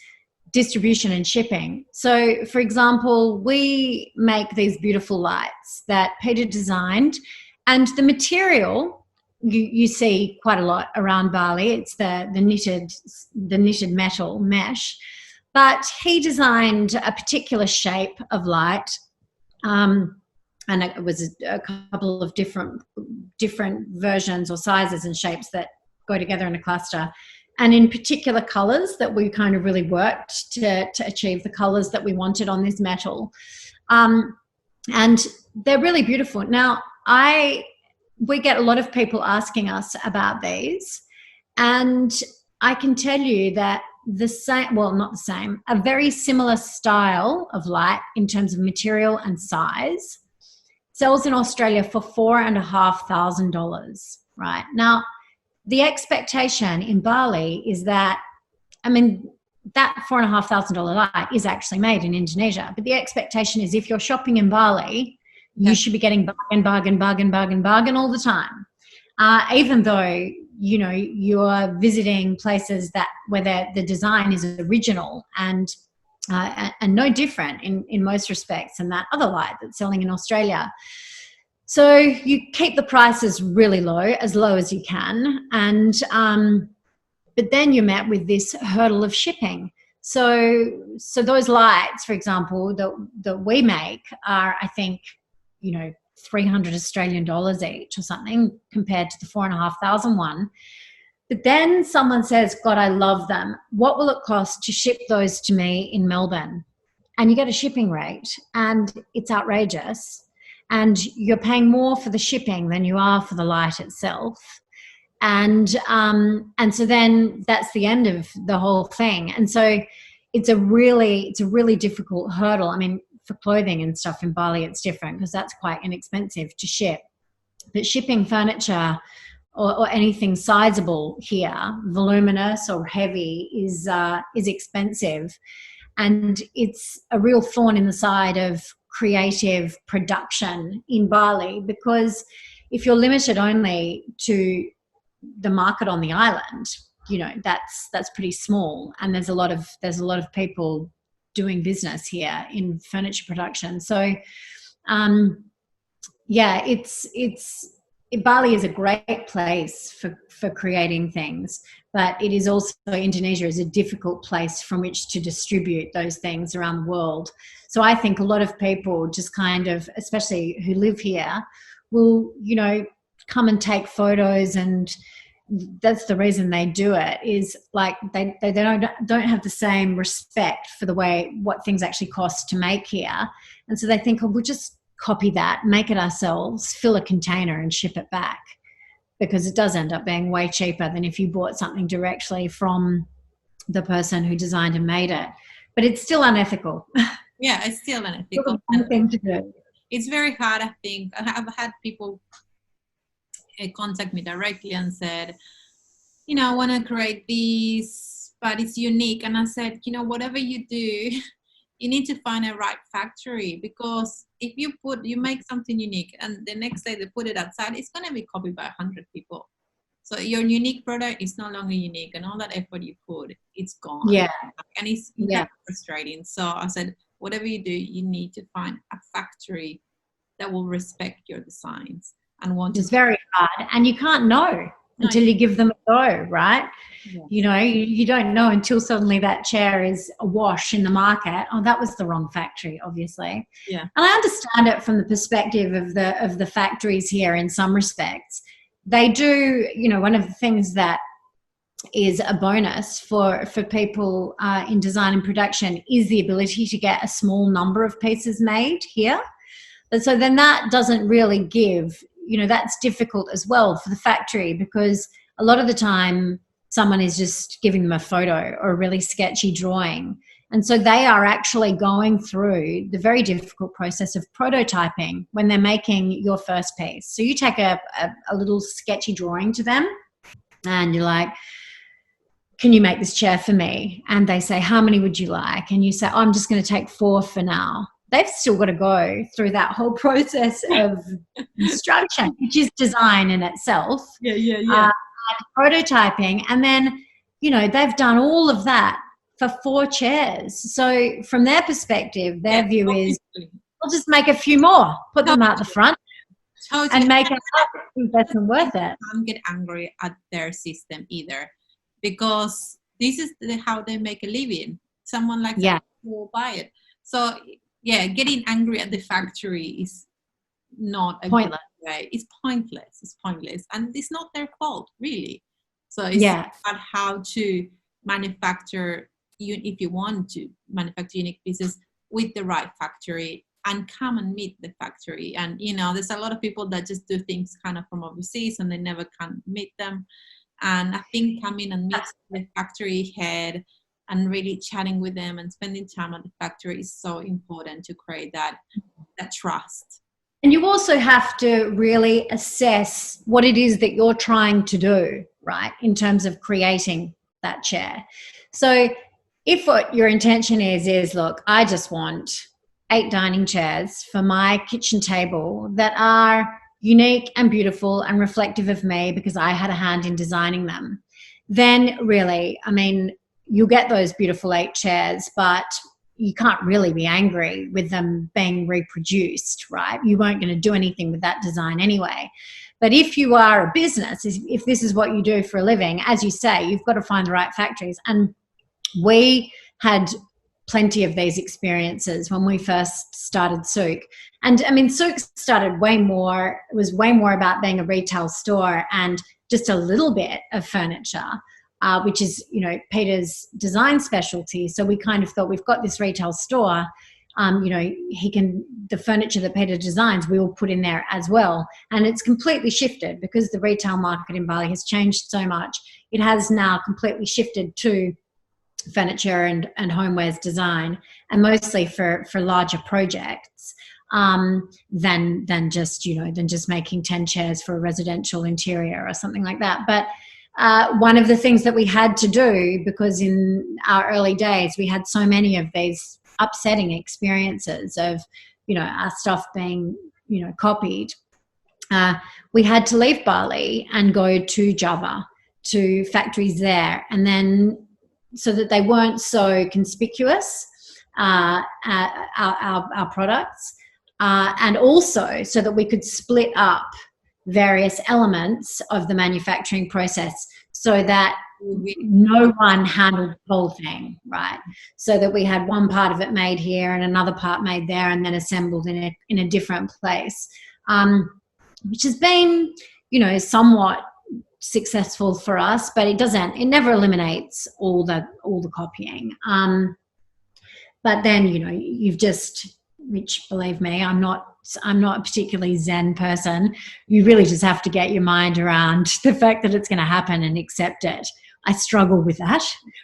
distribution and shipping. So, for example, we make these beautiful lights that Peter designed, and the material you see quite a lot around Bali. It's the knitted metal mesh, but he designed a particular shape of light, and it was a couple of different versions or sizes and shapes that go together in a cluster. And in particular colours that we kind of really worked to achieve the colours that we wanted on this metal. And they're really beautiful. Now, we get a lot of people asking us about these, and I can tell you that a very similar style of light in terms of material and size sells in Australia for $4,500, right? Now, the expectation in Bali is that, that $4,500 light is actually made in Indonesia. But the expectation is if you're shopping in Bali, you should be getting bargain all the time. Even though, you're visiting places where the design is original and no different in most respects than that other light that's selling in Australia. So you keep the prices really low as you can, and but then you're met with this hurdle of shipping. So those lights, for example, that we make are, I think, 300 Australian dollars each or something compared to the 4,500 one. But then someone says, God, I love them. What will it cost to ship those to me in Melbourne? And you get a shipping rate, and it's outrageous. And you're paying more for the shipping than you are for the light itself. And so then that's the end of the whole thing. And so it's a really difficult hurdle. I mean, for clothing and stuff in Bali, it's different because that's quite inexpensive to ship. But shipping furniture or anything sizable here, voluminous or heavy, is expensive. And it's a real thorn in the side of creative production in Bali, because if you're limited only to the market on the island, you know, that's pretty small, and there's a lot of people doing business here in furniture production. So yeah, Bali is a great place for creating things, but it is also, Indonesia is a difficult place from which to distribute those things around the world. So I think a lot of people just kind of, especially who live here, will, you know, come and take photos, and that's the reason they do it, is like they don't have the same respect for the way what things actually cost to make here. And so they think, oh, we'll just copy that, make it ourselves, fill a container and ship it back, because it does end up being way cheaper than if you bought something directly from the person who designed and made it. But it's still unethical. Yeah, it's still unethical. Thing to do. It's very hard, I think. I've had people contact me directly and said, you know, I want to create this, but it's unique. And I said, you know, whatever you do, you need to find a right factory, because if you make something unique and the next day they put it outside, it's going to be copied by 100 people. So your unique product is no longer unique, and all that effort you put, it's gone. Yeah. And it's frustrating. So I said, whatever you do, you need to find a factory that will respect your designs and want to. It's very hard, and you can't know until you give them a go, right? Yeah. You know, you don't know until suddenly that chair is awash in the market. Oh, that was the wrong factory, obviously. Yeah. And I understand it from the perspective of the factories here in some respects. They do, you know, one of the things that is a bonus for people in design and production is the ability to get a small number of pieces made here. But so then that doesn't really give, you know, that's difficult as well for the factory, because a lot of the time someone is just giving them a photo or a really sketchy drawing. And so they are actually going through the very difficult process of prototyping when they're making your first piece. So you take a little sketchy drawing to them and you're like, can you make this chair for me? And they say, how many would you like? And you say, oh, I'm just going to take 4 for now. They've still got to go through that whole process of instruction, which is design in itself. Prototyping. And then, you know, they've done all of that for 4 chairs. So from their perspective, their view is, we'll just make a few more, put them out the front and make it investment worth it. Don't get angry at their system either, because this is how they make a living. Someone like that will buy it. So yeah, getting angry at the factory is not a pointless way. It's pointless. It's pointless, and it's not their fault, really. So it's about how to manufacture. If you want to manufacture unique pieces with the right factory, and come and meet the factory. And you know, there's a lot of people that just do things kind of from overseas, and they never can meet them. And I think coming and meet the factory head and really chatting with them and spending time at the factory is so important to create that trust. And you also have to really assess what it is that you're trying to do, right, in terms of creating that chair. So if what your intention is look, I just want 8 dining chairs for my kitchen table that are unique and beautiful and reflective of me because I had a hand in designing them, then really, I mean, you'll get those beautiful 8 chairs, but you can't really be angry with them being reproduced, right? You weren't going to do anything with that design anyway. But if you are a business, if this is what you do for a living, as you say, you've got to find the right factories. And we had plenty of these experiences when we first started Souq. And I mean, Souq started was way more about being a retail store and just a little bit of furniture. Which is, you know, Peter's design specialty. So we kind of thought, we've got this retail store, you know, the furniture that Peter designs, we will put in there as well. And it's completely shifted because the retail market in Bali has changed so much. It has now completely shifted to furniture and homewares design, and mostly for larger projects. than just making 10 chairs for a residential interior or something like that. But one of the things that we had to do, because in our early days we had so many of these upsetting experiences of, our stuff being, copied, we had to leave Bali and go to Java, to factories there, and then so that they weren't so conspicuous, our products, and also so that we could split up various elements of the manufacturing process so that no one handled the whole thing, right? So that we had one part of it made here and another part made there and then assembled in a different place, which has been, somewhat successful for us, but it never eliminates all the copying. But then, which, believe me, I'm not a particularly zen person. You really just have to get your mind around the fact that it's going to happen and accept it. I struggle with that,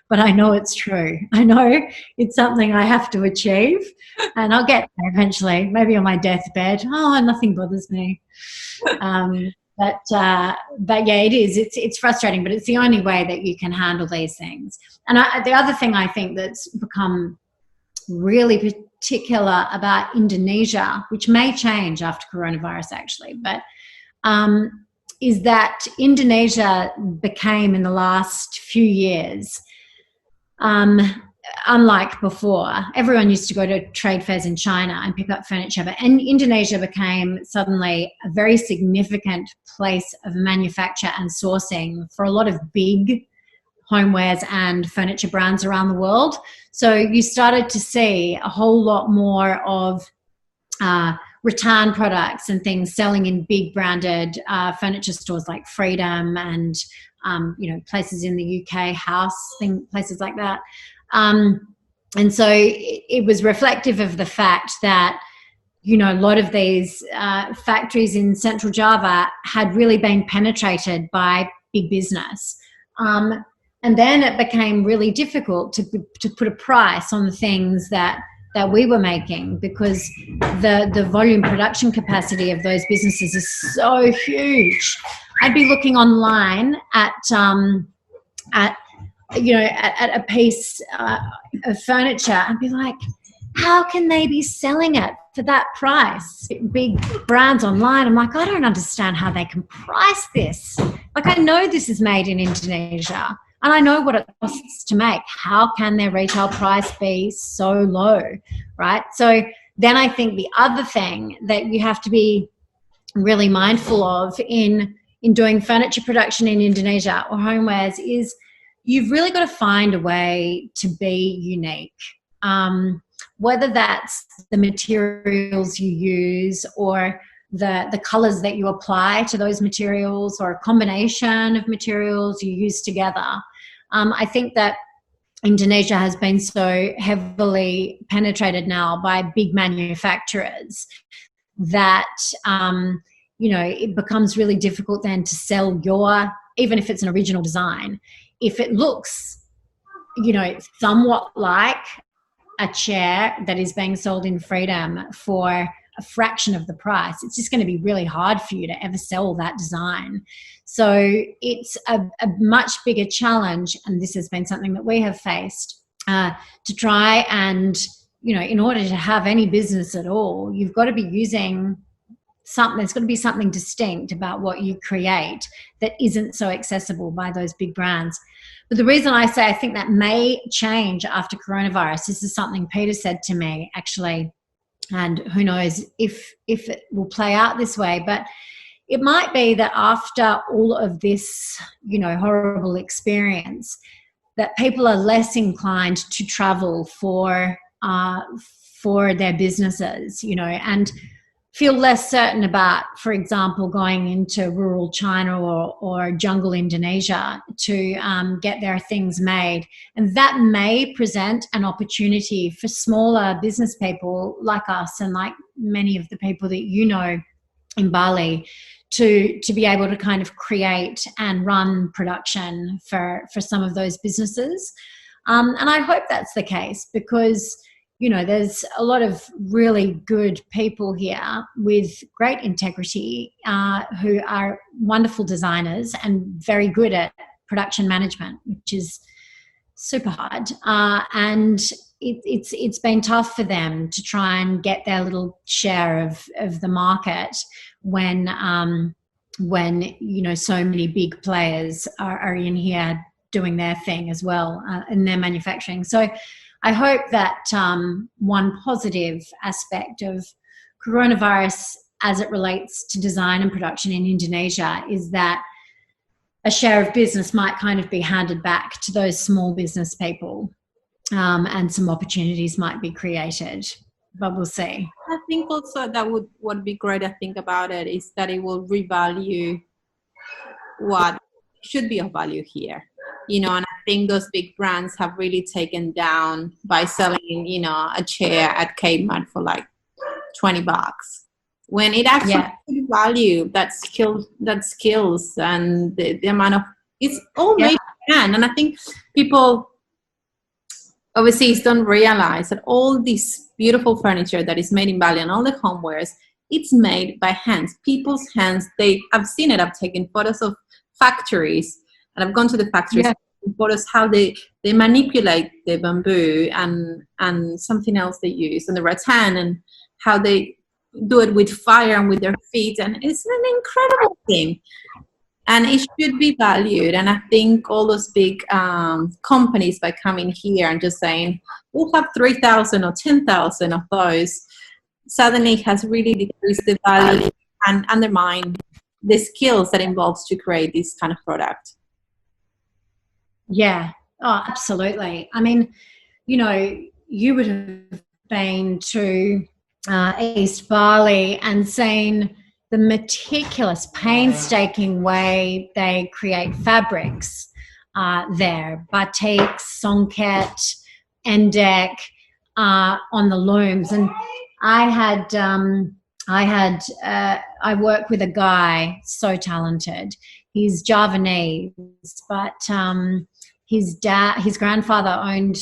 but I know it's true. I know it's something I have to achieve, and I'll get there eventually, maybe on my deathbed. Oh, nothing bothers me. But yeah, it is. It's frustrating, but it's the only way that you can handle these things. And the other thing I think that's become really particular about Indonesia, which may change after coronavirus actually, but is that Indonesia became, in the last few years, unlike before, everyone used to go to trade fairs in China and pick up furniture, but Indonesia became suddenly a very significant place of manufacture and sourcing for a lot of big homewares and furniture brands around the world. So you started to see a whole lot more of rattan products and things selling in big branded furniture stores like Freedom and places in the UK, places like that. And so it was reflective of the fact that, a lot of these factories in Central Java had really been penetrated by big business. And then it became really difficult to put a price on the things that we were making, because the volume production capacity of those businesses is so huge. I'd be looking online at a piece of furniture and be like, how can they be selling it for that price? Big brands online, I'm like, I don't understand how they can price this. Like, I know this is made in Indonesia and I know what it costs to make. How can their retail price be so low, right? So then I think the other thing that you have to be really mindful of in doing furniture production in Indonesia or homewares is you've really got to find a way to be unique. Whether that's the materials you use or the colors that you apply to those materials or a combination of materials you use together. I think that Indonesia has been so heavily penetrated now by big manufacturers that, it becomes really difficult then to sell even if it's an original design, if it looks, somewhat like a chair that is being sold in Freedom for a fraction of the price, it's just going to be really hard for you to ever sell that design. So it's a much bigger challenge, and this has been something that we have faced, to try and, in order to have any business at all, you've got to be using something, there's got to be something distinct about what you create that isn't so accessible by those big brands. But the reason I say I think that may change after coronavirus, this is something Peter said to me actually, and who knows if it will play out this way, but it might be that after all of this, horrible experience, that people are less inclined to travel for their businesses, and feel less certain about, for example, going into rural China or jungle Indonesia to get their things made. And that may present an opportunity for smaller business people like us and like many of the people that in Bali to be able to kind of create and run production for some of those businesses. And I hope that's the case, because you know, there's a lot of really good people here with great integrity who are wonderful designers and very good at production management, which is super hard. And it's been tough for them to try and get their little share of the market when you know, so many big players are in here doing their thing as well in their manufacturing. So I hope that one positive aspect of coronavirus as it relates to design and production in Indonesia is that a share of business might kind of be handed back to those small business people, and some opportunities might be created, but we'll see. I think also that would be great. I think about it is that it will revalue what should be of value here, you know. And I think those big brands have really taken down by selling, you know, a chair at Kmart for like $20, when it actually should value that skills and the amount of, it's all made by hand. And I think people overseas don't realize that all this beautiful furniture that is made in Bali and all the homewares, it's made by hands, people's hands. I've seen it. I've taken photos of factories, and I've gone to the factories, photos how they manipulate the bamboo and something else they use, and the rattan, and how they do it with fire and with their feet, and it's an incredible thing. And it should be valued. And I think all those big companies, by coming here and just saying, we'll have 3,000 or 10,000 of those, suddenly has really decreased the value and undermined the skills that involves to create this kind of product. Yeah. Oh, absolutely. I mean, you know, you would have been to East Bali and seen the meticulous, painstaking way they create fabrics there. Batiks, songket, endek on the looms. And I work with a guy so talented. He's Javanese, but his grandfather owned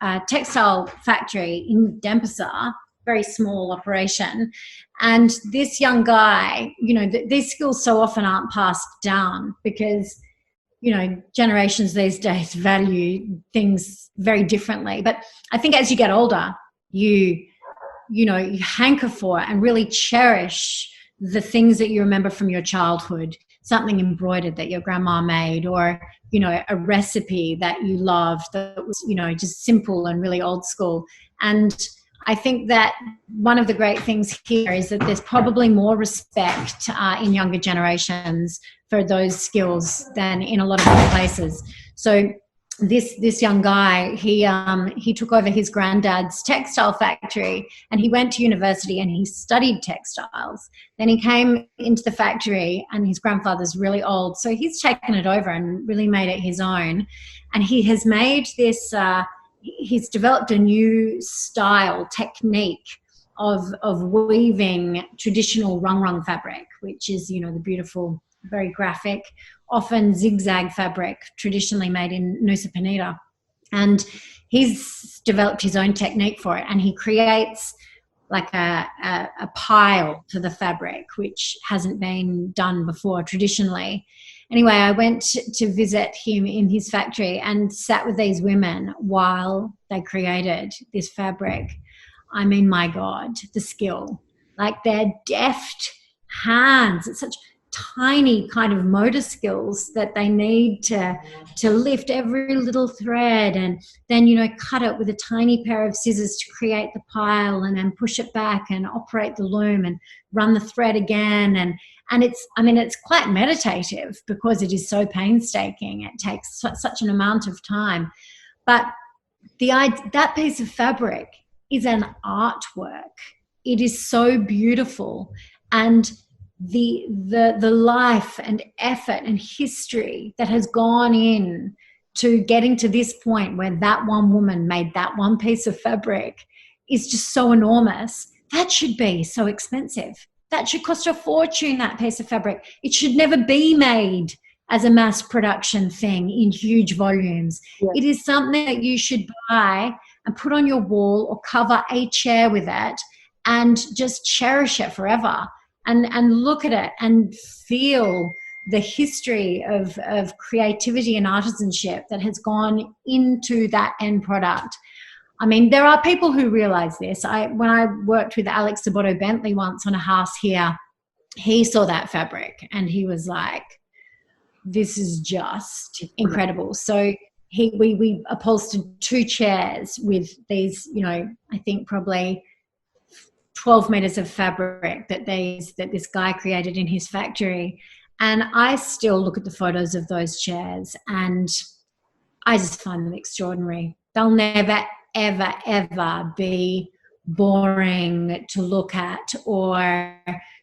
a textile factory in Denpasar, very small operation. And this young guy, you know, these skills so often aren't passed down because, you know, generations these days value things very differently. But I think as you get older, you hanker for and really cherish the things that you remember from your childhood, something embroidered that your grandma made, or, you know, a recipe that you loved that was, you know, just simple and really old school. And I think that one of the great things here is that there's probably more respect in younger generations for those skills than in a lot of other places. So this young guy, he took over his granddad's textile factory, and he went to university and he studied textiles. Then he came into the factory, and his grandfather's really old, so he's taken it over and really made it his own. And he has made this, he's developed a new style, technique of weaving traditional rung fabric, which is, you know, the beautiful, very graphic, often zigzag fabric traditionally made in Nusa Penida. And he's developed his own technique for it, and he creates like a pile to the fabric, which hasn't been done before traditionally. Anyway, I went to visit him in his factory and sat with these women while they created this fabric. I mean, my God, the skill, like their deft hands. It's such tiny kind of motor skills that they need to lift every little thread, and then, you know, cut it with a tiny pair of scissors to create the pile, and then push it back and operate the loom and run the thread again. And it's quite meditative because it is so painstaking. It takes such an amount of time. But that piece of fabric is an artwork. It is so beautiful. And the life and effort and history that has gone in to getting to this point where that one woman made that one piece of fabric is just so enormous. That should be so expensive. That should cost a fortune, that piece of fabric. It should never be made as a mass production thing in huge volumes. Yeah. It is something that you should buy and put on your wall or cover a chair with it and just cherish it forever, and look at it and feel the history of creativity and artisanship that has gone into that end product. I mean, there are people who realize this. When I worked with Alex Saboto Bentley once on a house here, he saw that fabric and he was like, this is just incredible. So we upholstered 2 chairs with these, you know, I think probably 12 meters of fabric that this guy created in his factory. And I still look at the photos of those chairs and I just find them extraordinary. They'll never, ever, ever be boring to look at or,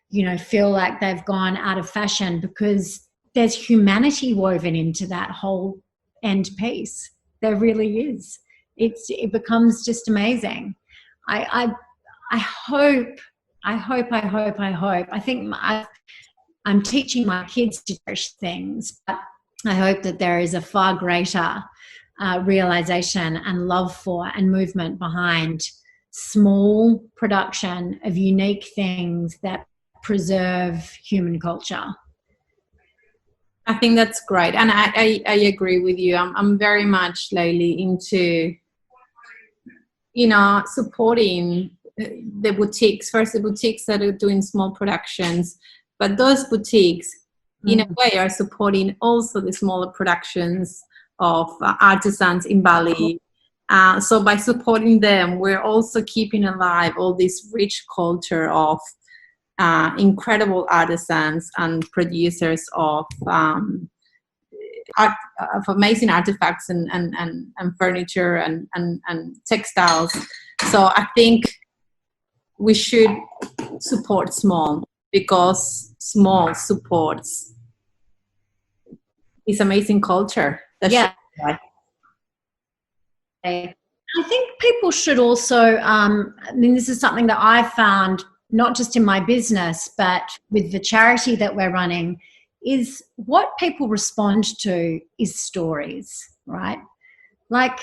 you know, feel like they've gone out of fashion, because there's humanity woven into that whole end piece. There really is. It becomes just amazing. I hope. I think I'm teaching my kids to cherish things, but I hope that there is a far greater realization and love for and movement behind small production of unique things that preserve human culture. I think that's great, and I agree with you. I'm very much lately into, you know, supporting the boutiques. First, the boutiques that are doing small productions, but those boutiques, in a way, are supporting also the smaller productions of artisans in Bali. So by supporting them, we're also keeping alive all this rich culture of incredible artisans and producers of amazing artifacts and furniture and textiles. So I think we should support small, because small supports this amazing culture. Yeah. I think people should also, I mean, this is something that I've found, not just in my business, but with the charity that we're running, is what people respond to is stories, right? Like,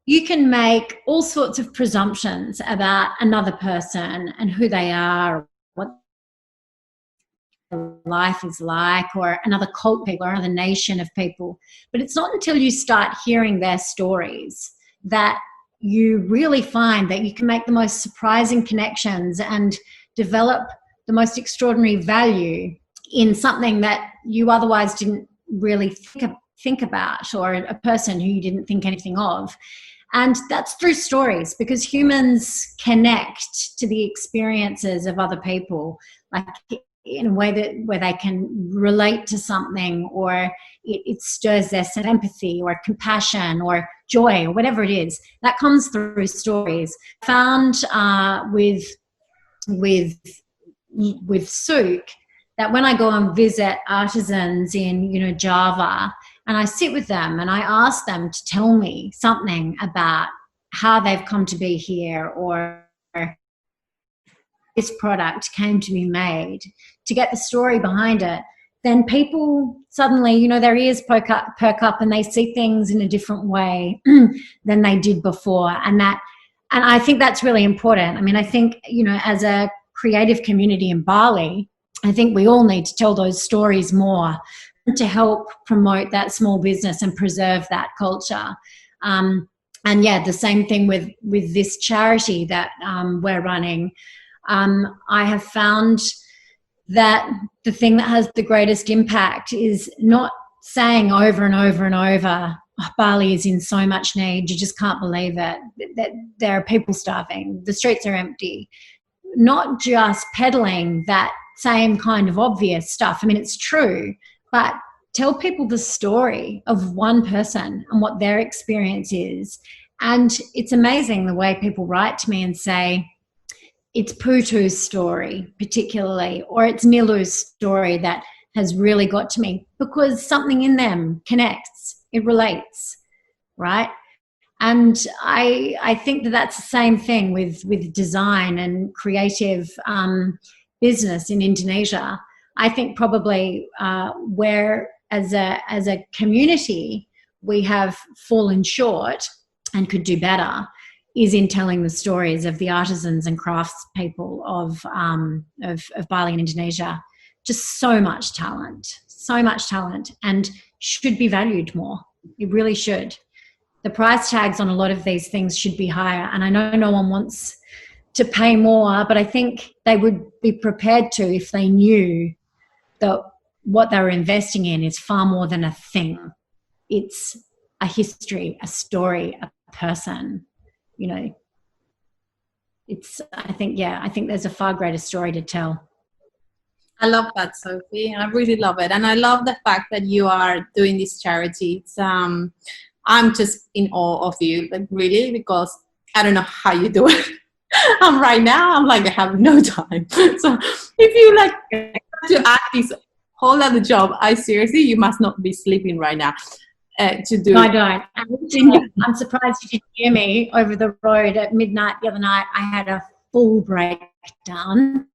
you can make all sorts of presumptions about another person and who they are, what life is like, or another cult people or another nation of people. But it's not until you start hearing their stories that you really find that you can make the most surprising connections and develop the most extraordinary value in something that you otherwise didn't really think about, or a person who you didn't think anything of. And that's through stories, because humans connect to the experiences of other people, like in a way that where they can relate to something, or it stirs their sense of empathy or compassion or joy or whatever it is. That comes through stories. I found with Souq that when I go and visit artisans in, you know, Java, and I sit with them and I ask them to tell me something about how they've come to be here, or this product came to be made, to get the story behind it, then people suddenly, you know, their ears perk up and they see things in a different way than they did before. And I think that's really important. I mean, I think, you know, as a creative community in Bali, I think we all need to tell those stories more to help promote that small business and preserve that culture. And yeah, the same thing with this charity that we're running. I have found that the thing that has the greatest impact is not saying over and over and over, oh, Bali is in so much need, you just can't believe it, that there are people starving, the streets are empty. Not just peddling that same kind of obvious stuff. I mean, it's true, but tell people the story of one person and what their experience is. And it's amazing the way people write to me and say, it's Putu's story particularly, or it's Nilu's story that has really got to me, because something in them connects, it relates, right? And I think that that's the same thing with design and creative business in Indonesia. I think probably where as a community we have fallen short and could do better is in telling the stories of the artisans and craftspeople of Bali and Indonesia. Just so much talent, and should be valued more. It really should. The price tags on a lot of these things should be higher. And I know no one wants to pay more, but I think they would be prepared to if they knew that what they were investing in is far more than a thing. It's a history, a story, a person. You know, I think there's a far greater story to tell. I love that, Sophie. I really love it. And I love the fact that you are doing this charity. It's, I'm just in awe of you, like really, because I don't know how you do it. Right now, I'm like, I have no time. So if you like to act this whole other job, you must not be sleeping right now. To do. No, I don't. I'm surprised you didn't hear me over the road at midnight the other night. I had a full breakdown,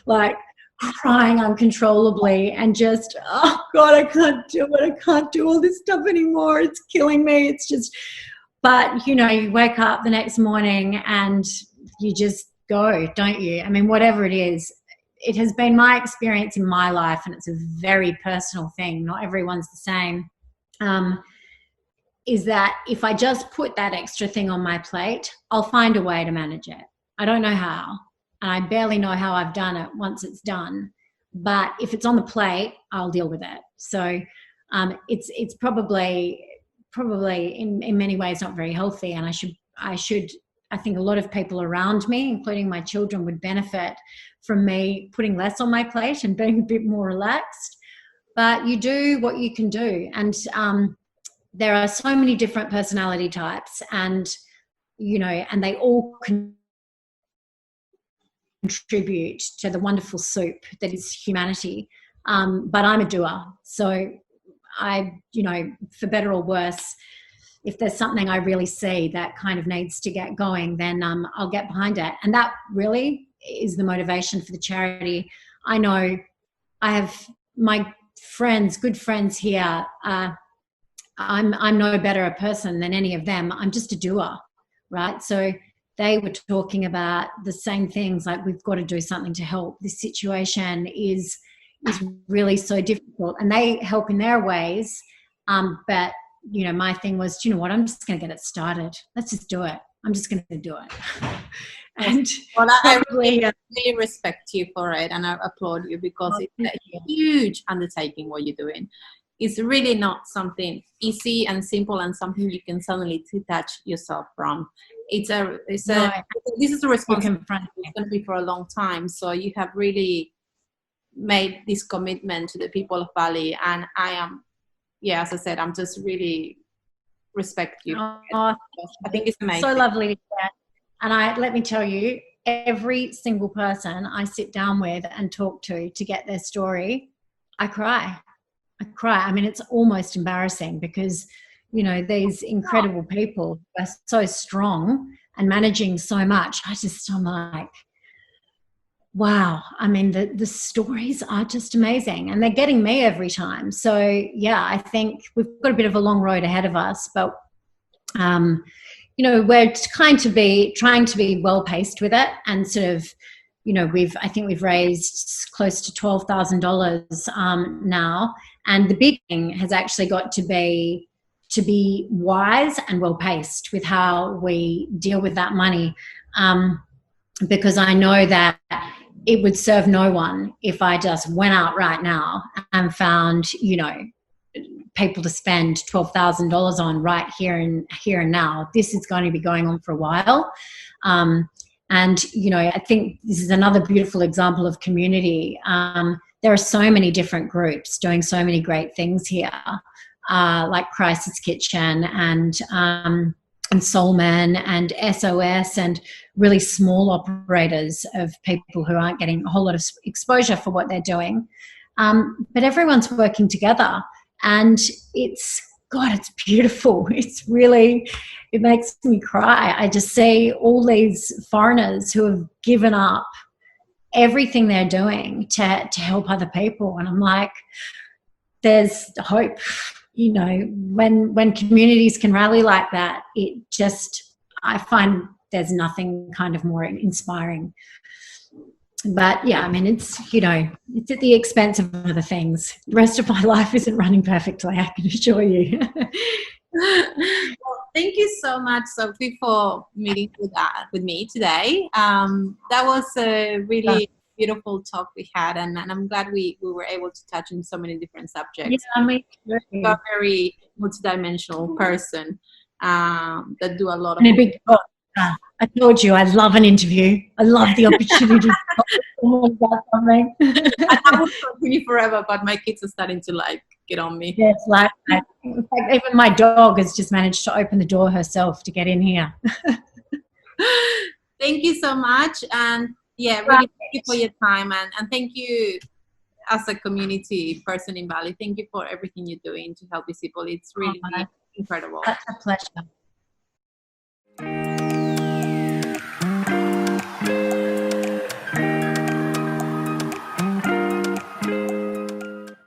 like crying uncontrollably and just, oh God, I can't do it. I can't do all this stuff anymore. It's killing me. It's just, but you know, you wake up the next morning and you just go, don't you? I mean, whatever it is, it has been my experience in my life, and it's a very personal thing. Not everyone's the same. Is that if I just put that extra thing on my plate, I'll find a way to manage it. I don't know how, and I barely know how I've done it once it's done. But if it's on the plate, I'll deal with it. So it's probably in many ways not very healthy, and I think a lot of people around me, including my children, would benefit from me putting less on my plate and being a bit more relaxed. But you do what you can do. And there are so many different personality types, and, you know, and they all contribute to the wonderful soup that is humanity. But I'm a doer. So you know, for better or worse, if there's something I really see that kind of needs to get going, then I'll get behind it. And that really is the motivation for the charity. I know I have my friends, good friends here. I'm no better a person than any of them. I'm just a doer, right? So they were talking about the same things, like we've got to do something to help. This situation is really so difficult, and they help in their ways. But you know, my thing was, do you know what? I'm just going to get it started. Let's just do it. I'm just going to do it. And well, I really respect you for it, and I applaud you, because it's a huge undertaking what you're doing. It's really not something easy and simple and something you can suddenly detach yourself from. This is a responsibility it's going to be for a long time. So you have really made this commitment to the people of Bali, and I am, as I said, I'm just really respect you. I think it's amazing. So lovely to hear. And let me tell you, every single person I sit down with and talk to get their story, I cry. I mean, it's almost embarrassing, because, you know, these incredible people are so strong and managing so much. I'm like, wow. I mean, the stories are just amazing, and they're getting me every time. So yeah, I think we've got a bit of a long road ahead of us, but you know, we're trying to be well paced with it, and sort of, you know, I think we've raised close to $12,000 now, and the big thing has actually got to be wise and well paced with how we deal with that money, because I know that it would serve no one if I just went out right now and found, you know, people to spend $12,000 on right here and now. This is going to be going on for a while. And, you know, I think this is another beautiful example of community. There are so many different groups doing so many great things here, like Crisis Kitchen and Soulman and SOS, and really small operators of people who aren't getting a whole lot of exposure for what they're doing. But everyone's working together, and it's beautiful. It makes me cry. I just see all these foreigners who have given up everything they're doing to help other people. And I'm like, there's hope. you know, when communities can rally like that, it just, I find there's nothing kind of more inspiring. But yeah, I mean, it's, you know, it's at the expense of other things. The rest of my life isn't running perfectly, I can assure you. Well, thank you so much, Sophie, for meeting with me today. That was a really beautiful talk we had, and I'm glad we were able to touch on so many different subjects. Yeah, me too. You're a very multidimensional person that do a lot of. And a big book. I told you I love an interview. I love the opportunity to talk to someone about something. I would continue forever, but my kids are starting to like get on me. Yeah, it's like that. In fact, even my dog has just managed to open the door herself to get in here. Thank you so much, and yeah, really thank you for your time, and thank you as a community person in Bali. Thank you for everything you're doing to help these people. It's really incredible. Such a pleasure.